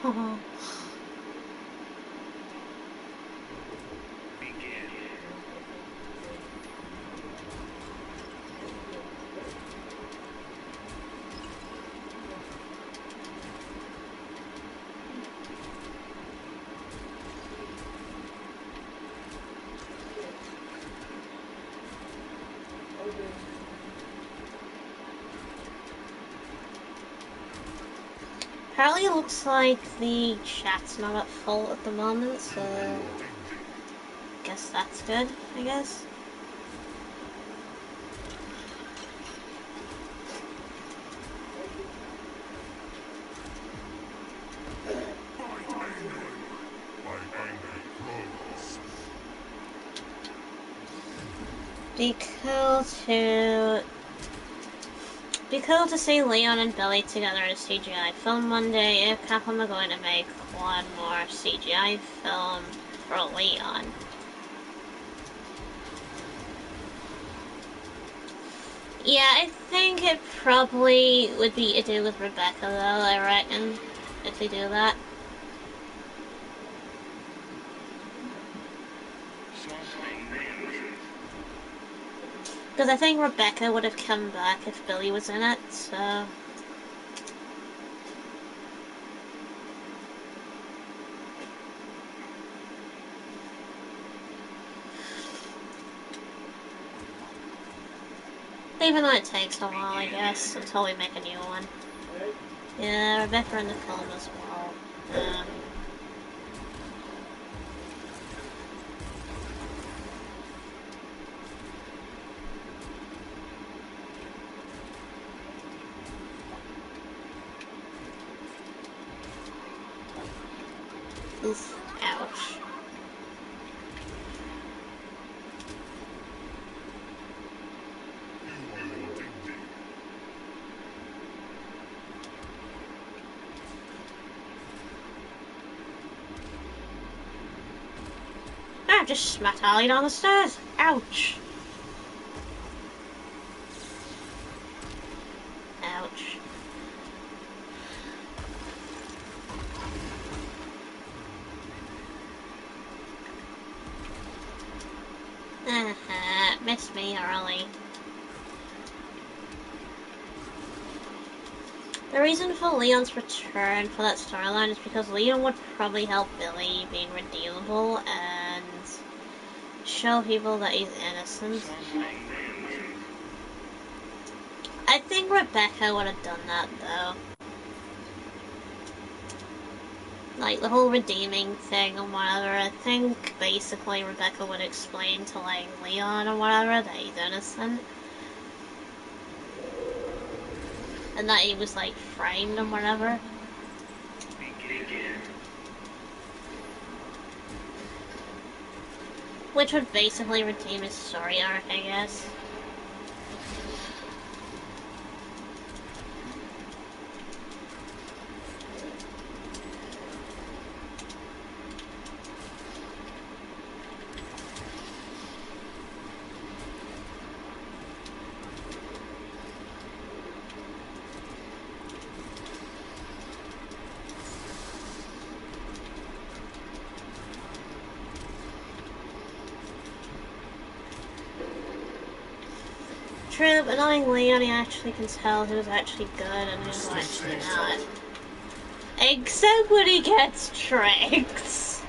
Oh. Apparently it looks like the chat's not at full at the moment, so I guess that's good, I guess. Be cool to see Leon and Billy together in a CGI film one day if Capcom are going to make one more CGI film for Leon. Yeah, I think it probably would be to do with Rebecca though, I reckon, if they do that. Because I think Rebecca would have come back if Billy was in it, so... Even though it takes a while, I guess, until we make a new one. Yeah, Rebecca in the film as well. Oof, ouch. I just smacked Ali down the stairs. Ouch. Ouch. Missed me early. The reason for Leon's return for that storyline is because Leon would probably help Billy being redeemable and show people that he's innocent. I think Rebecca would have done that though. Like the whole redeeming thing and whatever, I think basically Rebecca would explain to like Leon or whatever that he's innocent. And that he was like framed and whatever. Which would basically redeem his story arc, I guess. True, but knowing Leon, he actually can tell who's actually good and who's actually not. Except when he gets tricked.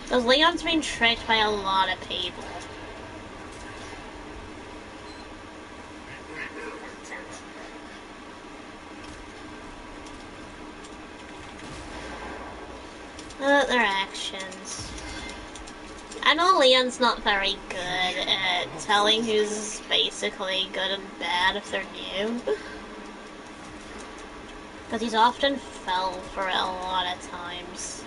Because Leon's been tricked by a lot of people. Their actions. I know Leon's not very good at telling who's basically good and bad if they're new. Because he's often fell for it a lot of times.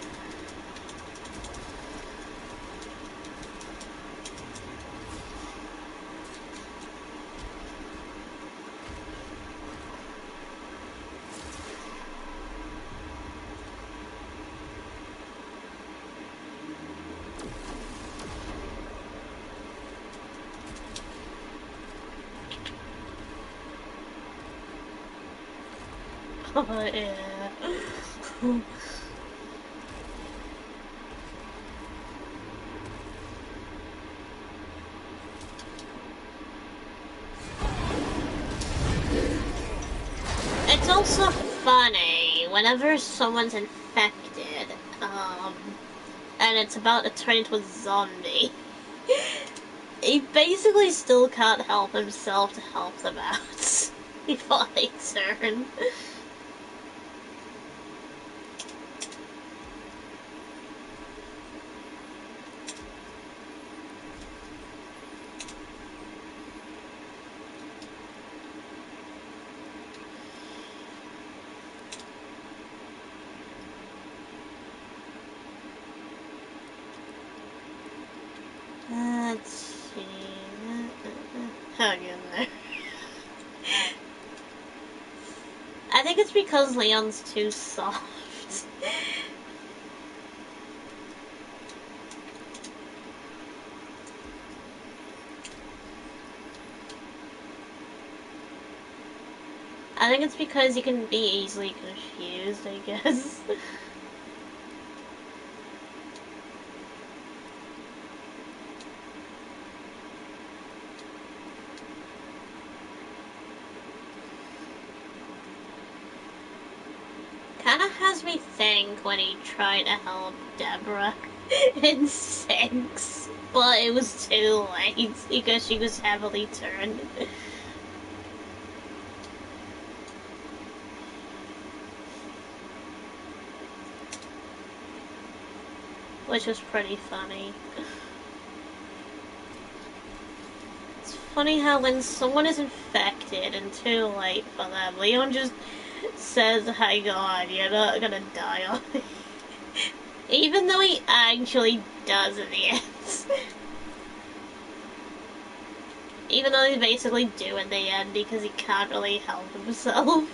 Oh, yeah. It's also funny whenever someone's infected, and it's about to turn into a zombie. He basically still can't help himself to help them out before they turn. Let's see. Hang in there. I think it's because Leon's too soft. I think it's because he can be easily confused, I guess. Kinda has me think when he tried to help Deborah in 6, but it was too late because she was heavily turned. Which was pretty funny. It's funny how when someone is infected and too late for them, Leon just says, "Hang on, you're not gonna die on me." Even though he actually does in the end. Even though he basically do in the end because he can't really help himself.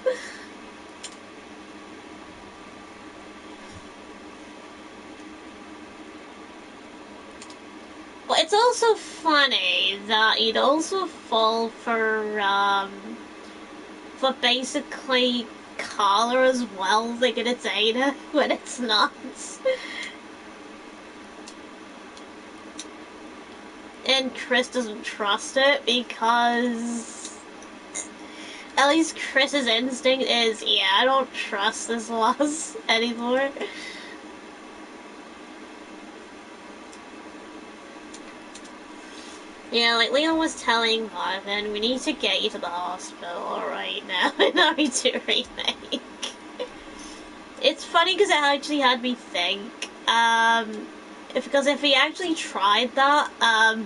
But it's also funny that he'd also fall for basically Carla as well, thinking it's Ada, when it's not. And Chris doesn't trust it because at least Chris's instinct is, yeah, I don't trust this loss anymore. Yeah, like Leon was telling Marvin, we need to get you to the hospital right now in RE2 Remake. It's funny because it actually had me think, because if he actually tried that,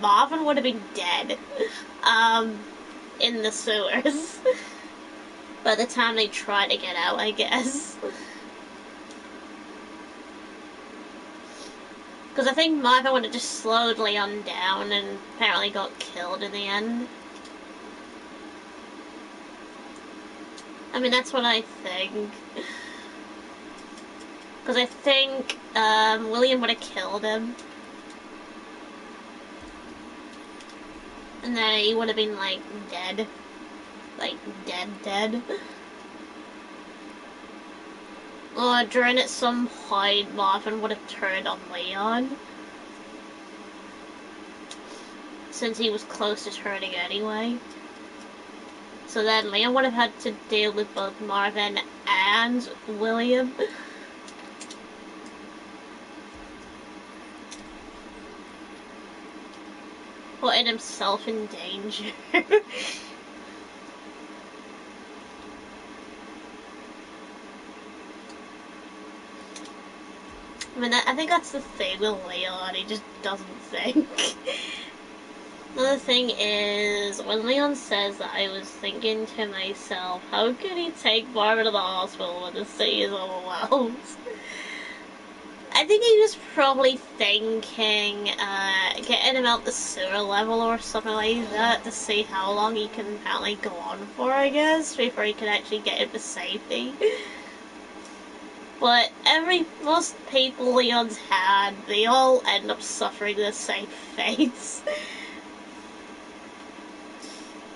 Marvin would have been dead, in the sewers. By the time they tried to get out, I guess. Because I think Martha would have just slowed Leon down and apparently got killed in the end. I mean, that's what I think. Because I think William would have killed him. And then he would have been, like, dead. Like, dead. Or during at some point, Marvin would have turned on Leon. Since he was close to turning anyway. So then Leon would have had to deal with both Marvin and William. Putting himself in danger. I mean, I think that's the thing with Leon, he just doesn't think. Another thing is, when Leon says that, I was thinking to myself, how could he take Barbara to the hospital when the city is overwhelmed? I think he was probably thinking, getting him out the sewer level or something like that to see how long he can apparently go on for, I guess, before he can actually get him to safety. But most people Leon's had, they all end up suffering the same fates.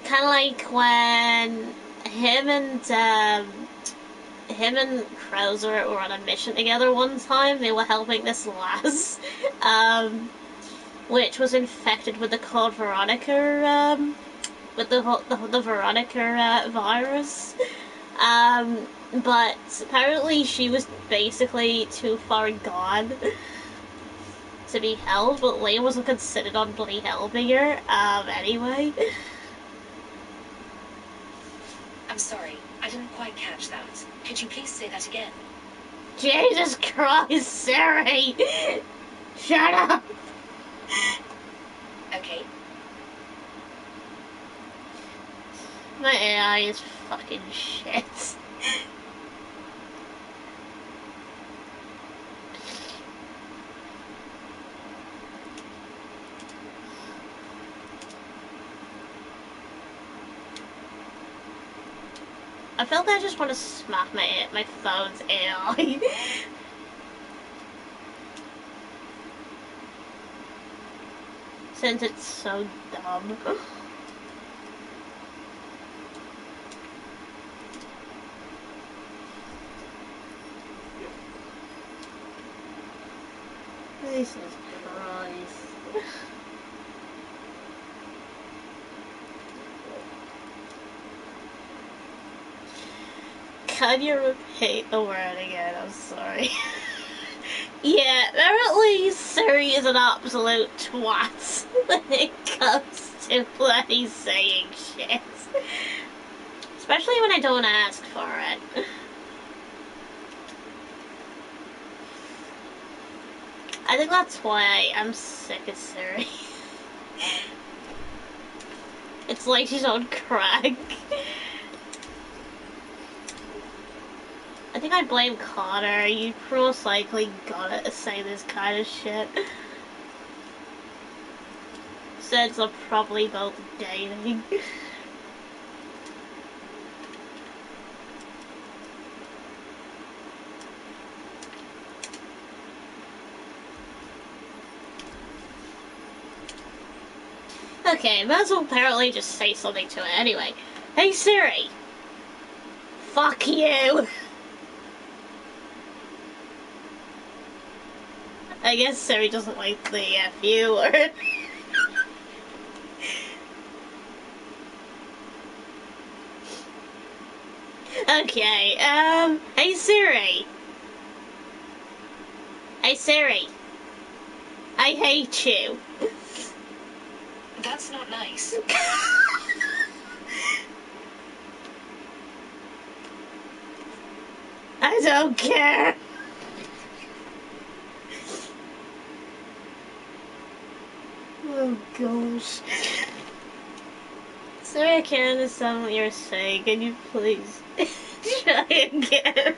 Kind of like when him and Krauser were on a mission together one time. They were helping this lass, which was infected with the code Veronica, with the Veronica virus. But apparently she was basically too far gone to be helped, but Leon wasn't considered on bloody helping her, anyway. I'm sorry, I didn't quite catch that. Could you please say that again? Jesus Christ, Siri! Shut up! Okay. My AI is fucking shit. I feel like I just want to smack my phone's AI. Since it's so dumb. Jesus Christ. Can you repeat the word again? I'm sorry. Yeah, apparently Siri is an absolute twat when it comes to bloody saying shit. Especially when I don't ask for it. I think that's why I'm sick of Siri. It's like she's on crack. I think I blame Connor. You most likely got it to say this kind of shit. Since I'm probably both dating. Okay, might as well apparently just say something to it anyway. Hey Siri! Fuck you! I guess Siri doesn't like the FU word. Okay, hey Siri! Hey Siri! I hate you. That's not nice. I don't care. Oh gosh. Sorry, I can't understand what you're saying. Can you please try again?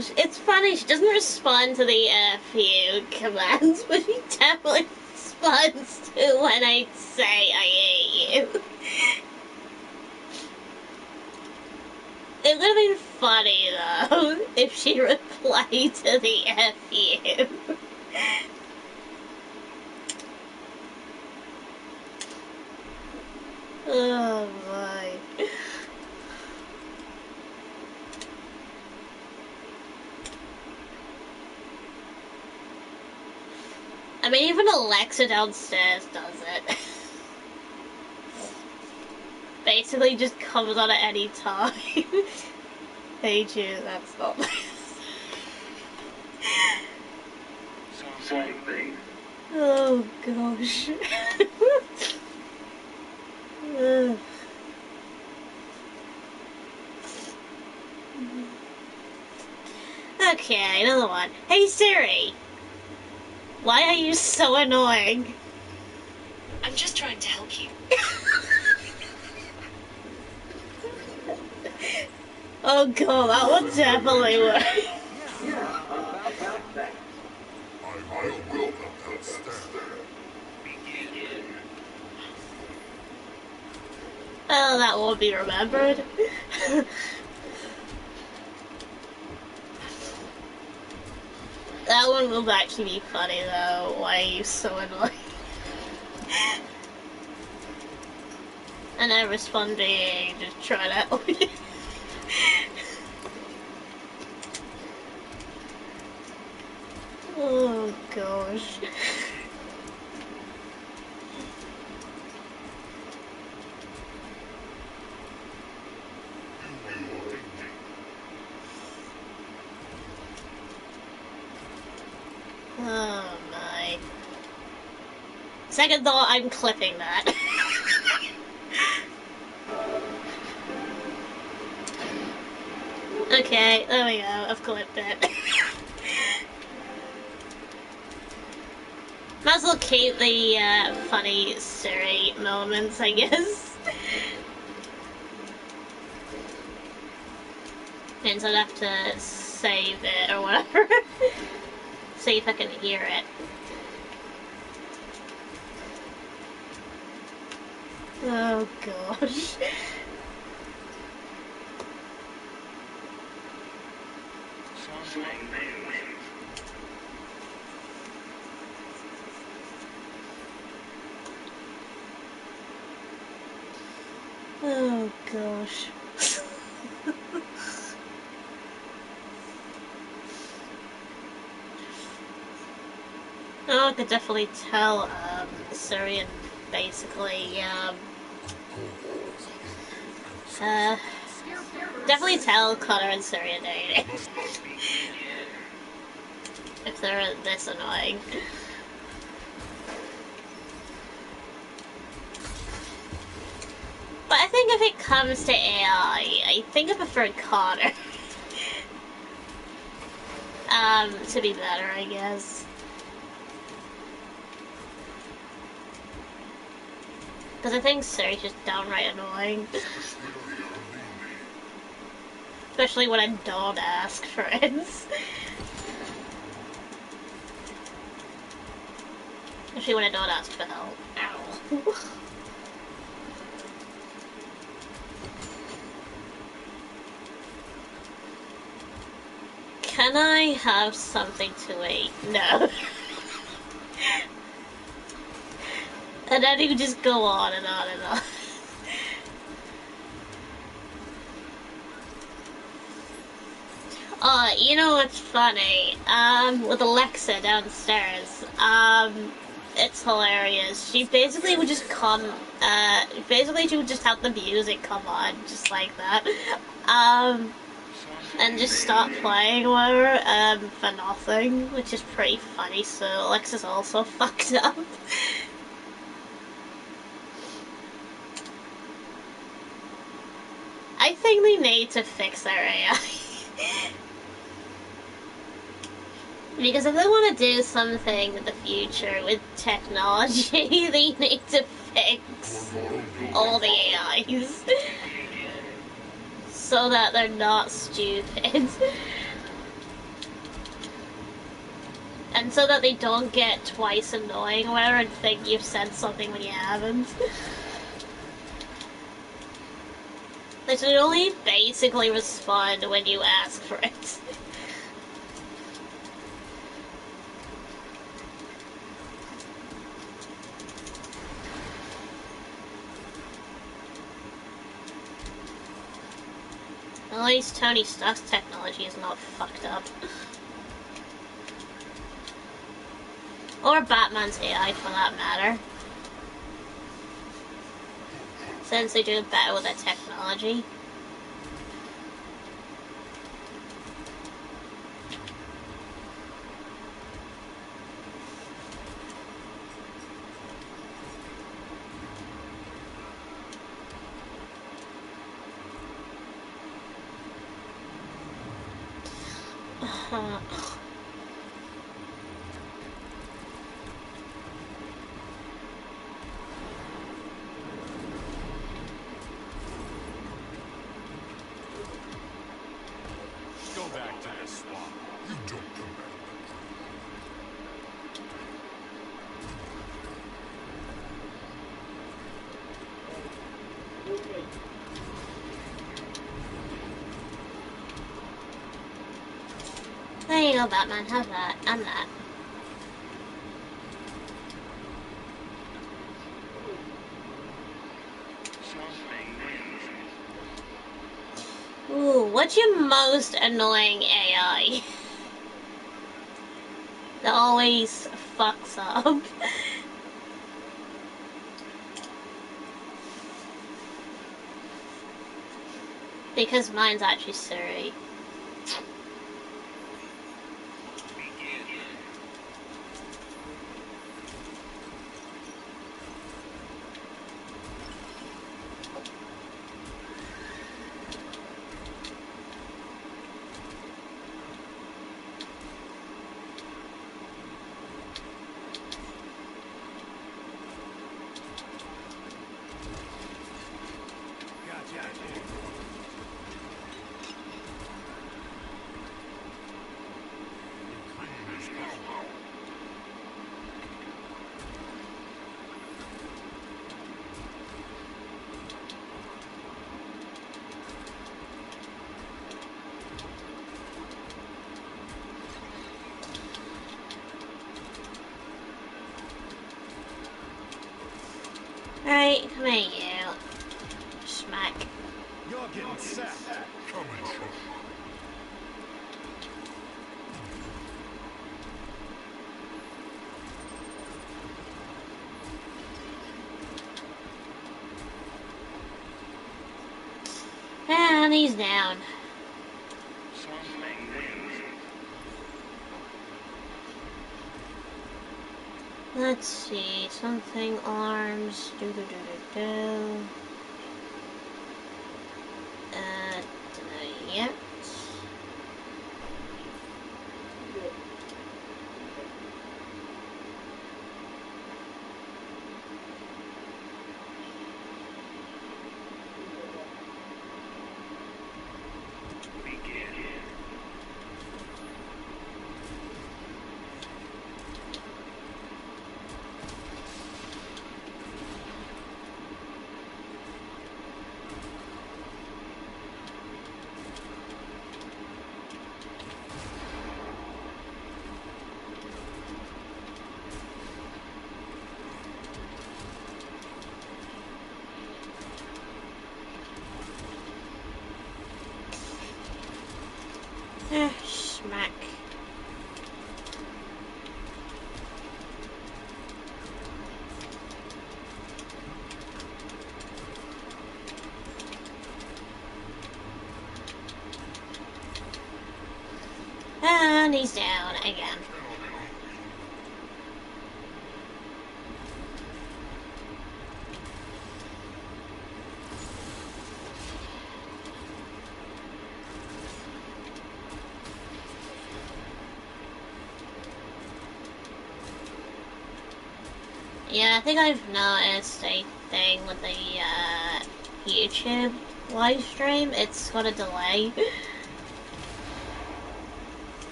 gosh. It's funny, she doesn't respond to the few commands, but she definitely responds to when I say I hate you. It would have been funny, though, if she replied to the F you. Oh, my. I mean, even Alexa downstairs does it. Basically just comes on at any time. Hate you, that's not nice. Something. Oh gosh. Ugh. Okay, another one. Hey Siri! Why are you so annoying? I'm just trying to help you. Oh god, that one definitely worked. I will not stand. Oh, that won't be remembered. That one will actually be funny though. Why are you so annoying? And I respond being just try to help you. Oh gosh. Oh my. Second thought, I'm clipping that. Okay, there we go, I've clipped it. Might as well keep the funny Siri moments, I guess. Means I'd have to save it or whatever. See if I can hear it. Oh gosh. Oh gosh. Oh, I could definitely tell Syrian basically definitely tell Connor and Syrian dating. If they're this annoying. But I think if it comes to AI, I think I prefer Connor. To be better, I guess. Because I think Siri's just downright annoying. Especially when I don't ask friends. Especially when I don't ask for help. Ow. Can I have something to eat? No. And then you just go on and on and on. You know what's funny? With Alexa downstairs, it's hilarious. She basically would just come, basically she would just have the music come on, just like that. And just stop playing or whatever, for nothing, which is pretty funny, so Alexa's also fucked up. I think they need to fix their AI. Because if they want to do something in the future with technology, they need to fix all the AIs. So that they're not stupid. and so that they don't get twice annoying or whatever and think you've said something when you haven't. They should only basically respond when you ask for it. At least Tony Stark's technology is not fucked up. Or Batman's AI, for that matter. Since they do it better with their technology. Go back to the swamp. You don't command There you go, Batman. Have that. And that. Ooh, what's your most annoying AI? That always fucks up. Because mine's actually Siri. Alright, come here, you. Smack. You're getting set. Come and show. And he's down. Let's see, something arms, yep. Smack. And he's down again. Yeah, I think I've noticed a thing with the YouTube live stream. It's got a delay.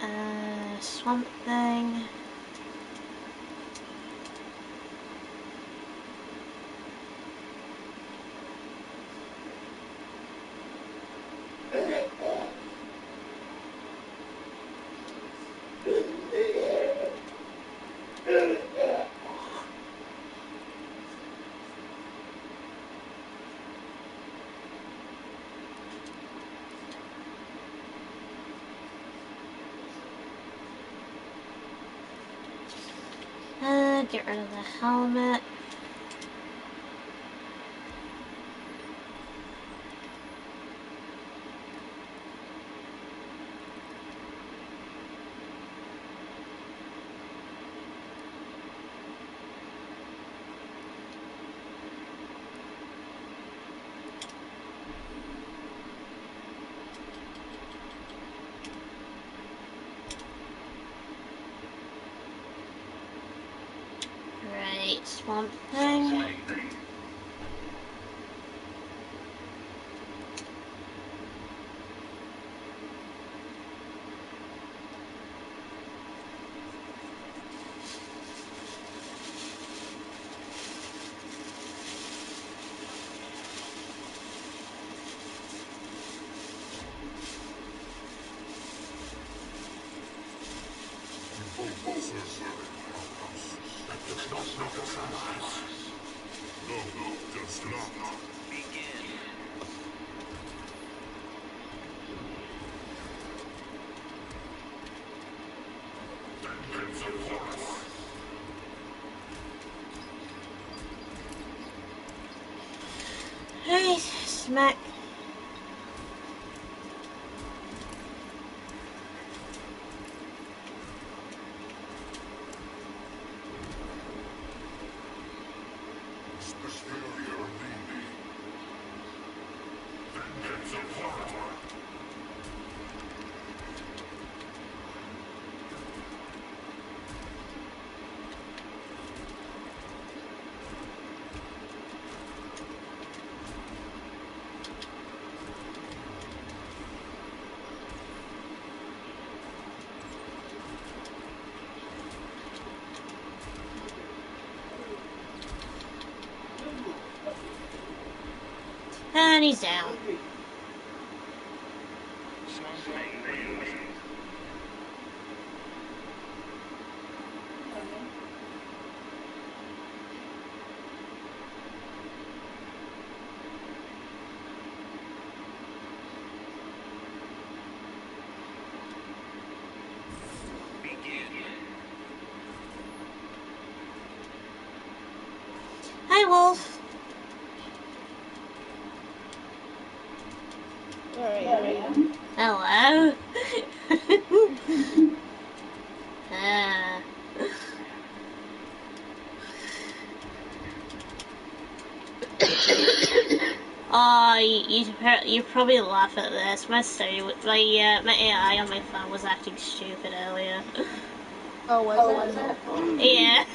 Right, Swamp Thing. Get rid of the helmet. Right, Swamp Thing. No, does not. Vengeance of Horus. Right, smack. Superior Lady. Vengeance of Horus. And he's down. Hi, Wolf. Hello. Ah. Oh, you probably laugh at this. My AI on my phone was acting stupid earlier. Oh, was it? Yeah.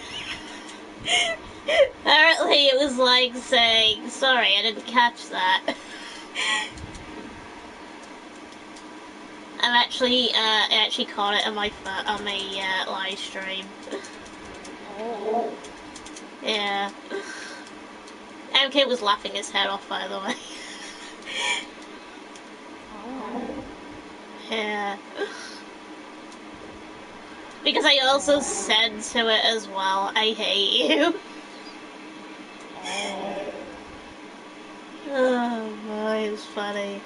Apparently, it was like saying, "Sorry, I didn't catch that." I actually caught it on my live stream. Oh. Yeah. MK was laughing his head off, by the way. Oh. Yeah. Because I also said to it as well, "I hate you." Oh boy, it's funny.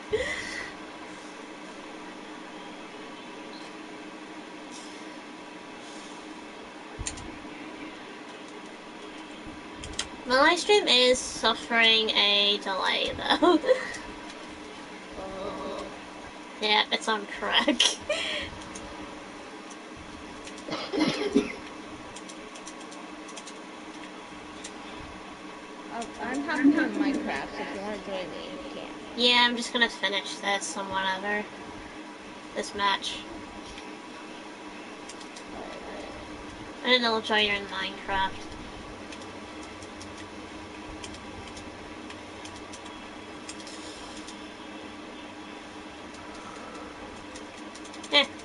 My live stream is suffering a delay though. Yeah, it's on crack. I'm hopping on Minecraft, so if you want to join me, you can. Yeah, I'm just gonna finish this and whatever. This match. I didn't know if you're in Minecraft.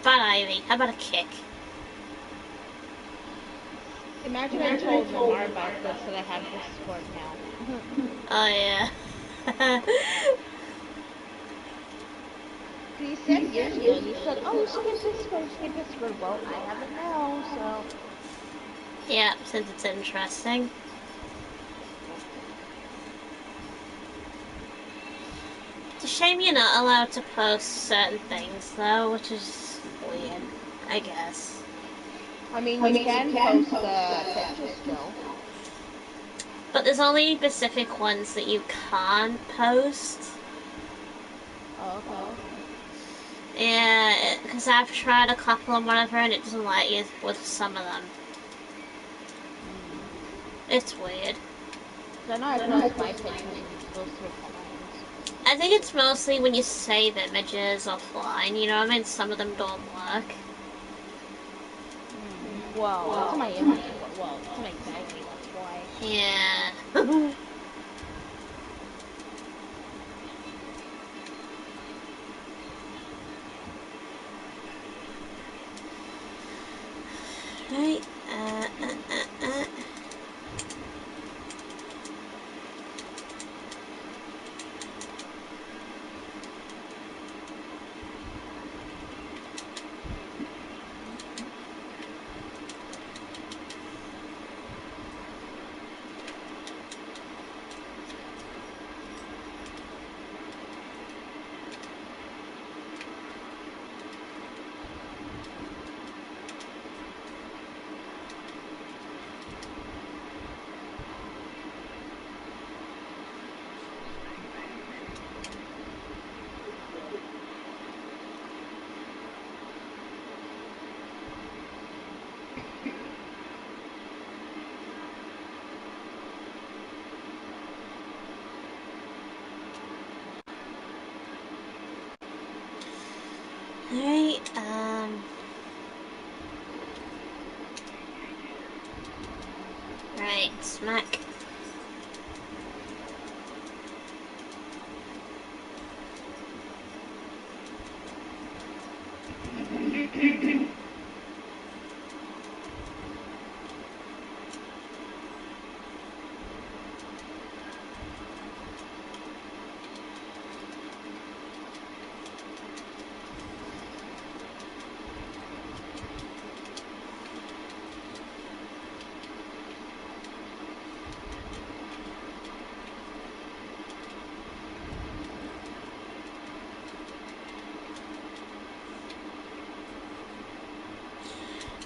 Bye. about Ivy? How about a kick? Imagine I told Lamar about this and I have Discord now. Oh yeah. He said years ago, he said, oh, skip Discord, skip Discord. Well, I have it now, so. Yeah, since it's interesting. It's a shame you're not allowed to post certain things though, which is weird, I guess. I mean, you can post pictures still. But there's only specific ones that you can't post. Oh, okay. Yeah, because I've tried a couple and whatever, and it doesn't let you with some of them. It's weird. I know I post my pictures and it goes through fines. I think it's mostly when you save images offline, you know what I mean? Some of them don't work. Well, it's my image. Well, it's my gallery, that's why. Yeah. Right. Alright, right, smack.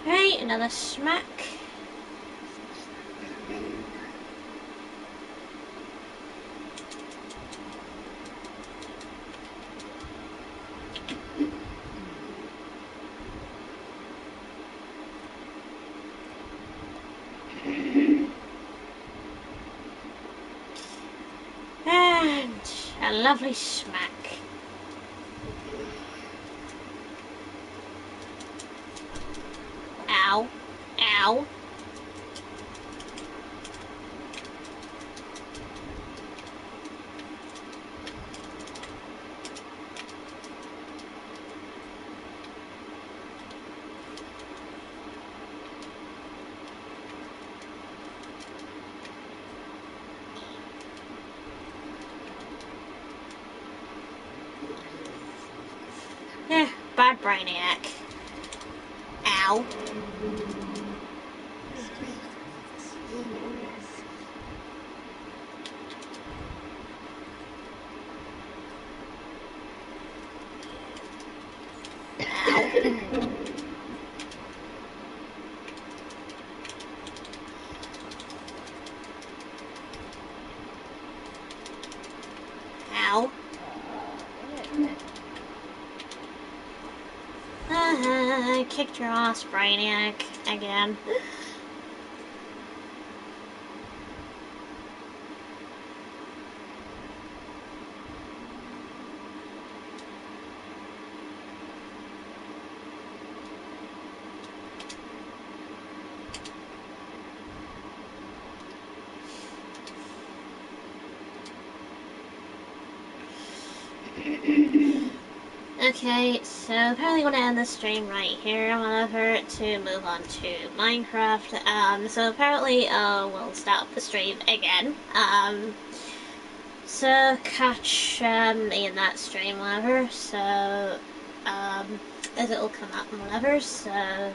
Right, another smack. And a lovely smack. Ow. Ow. Bad Brainiac. Ow. Ow. I kicked your ass, Brainiac. Again. Okay, so apparently I'm gonna end the stream right here, whatever, to move on to Minecraft. So apparently, we'll start up the stream again. So catch, me in that stream, whatever, so, as it'll come up and whatever, so,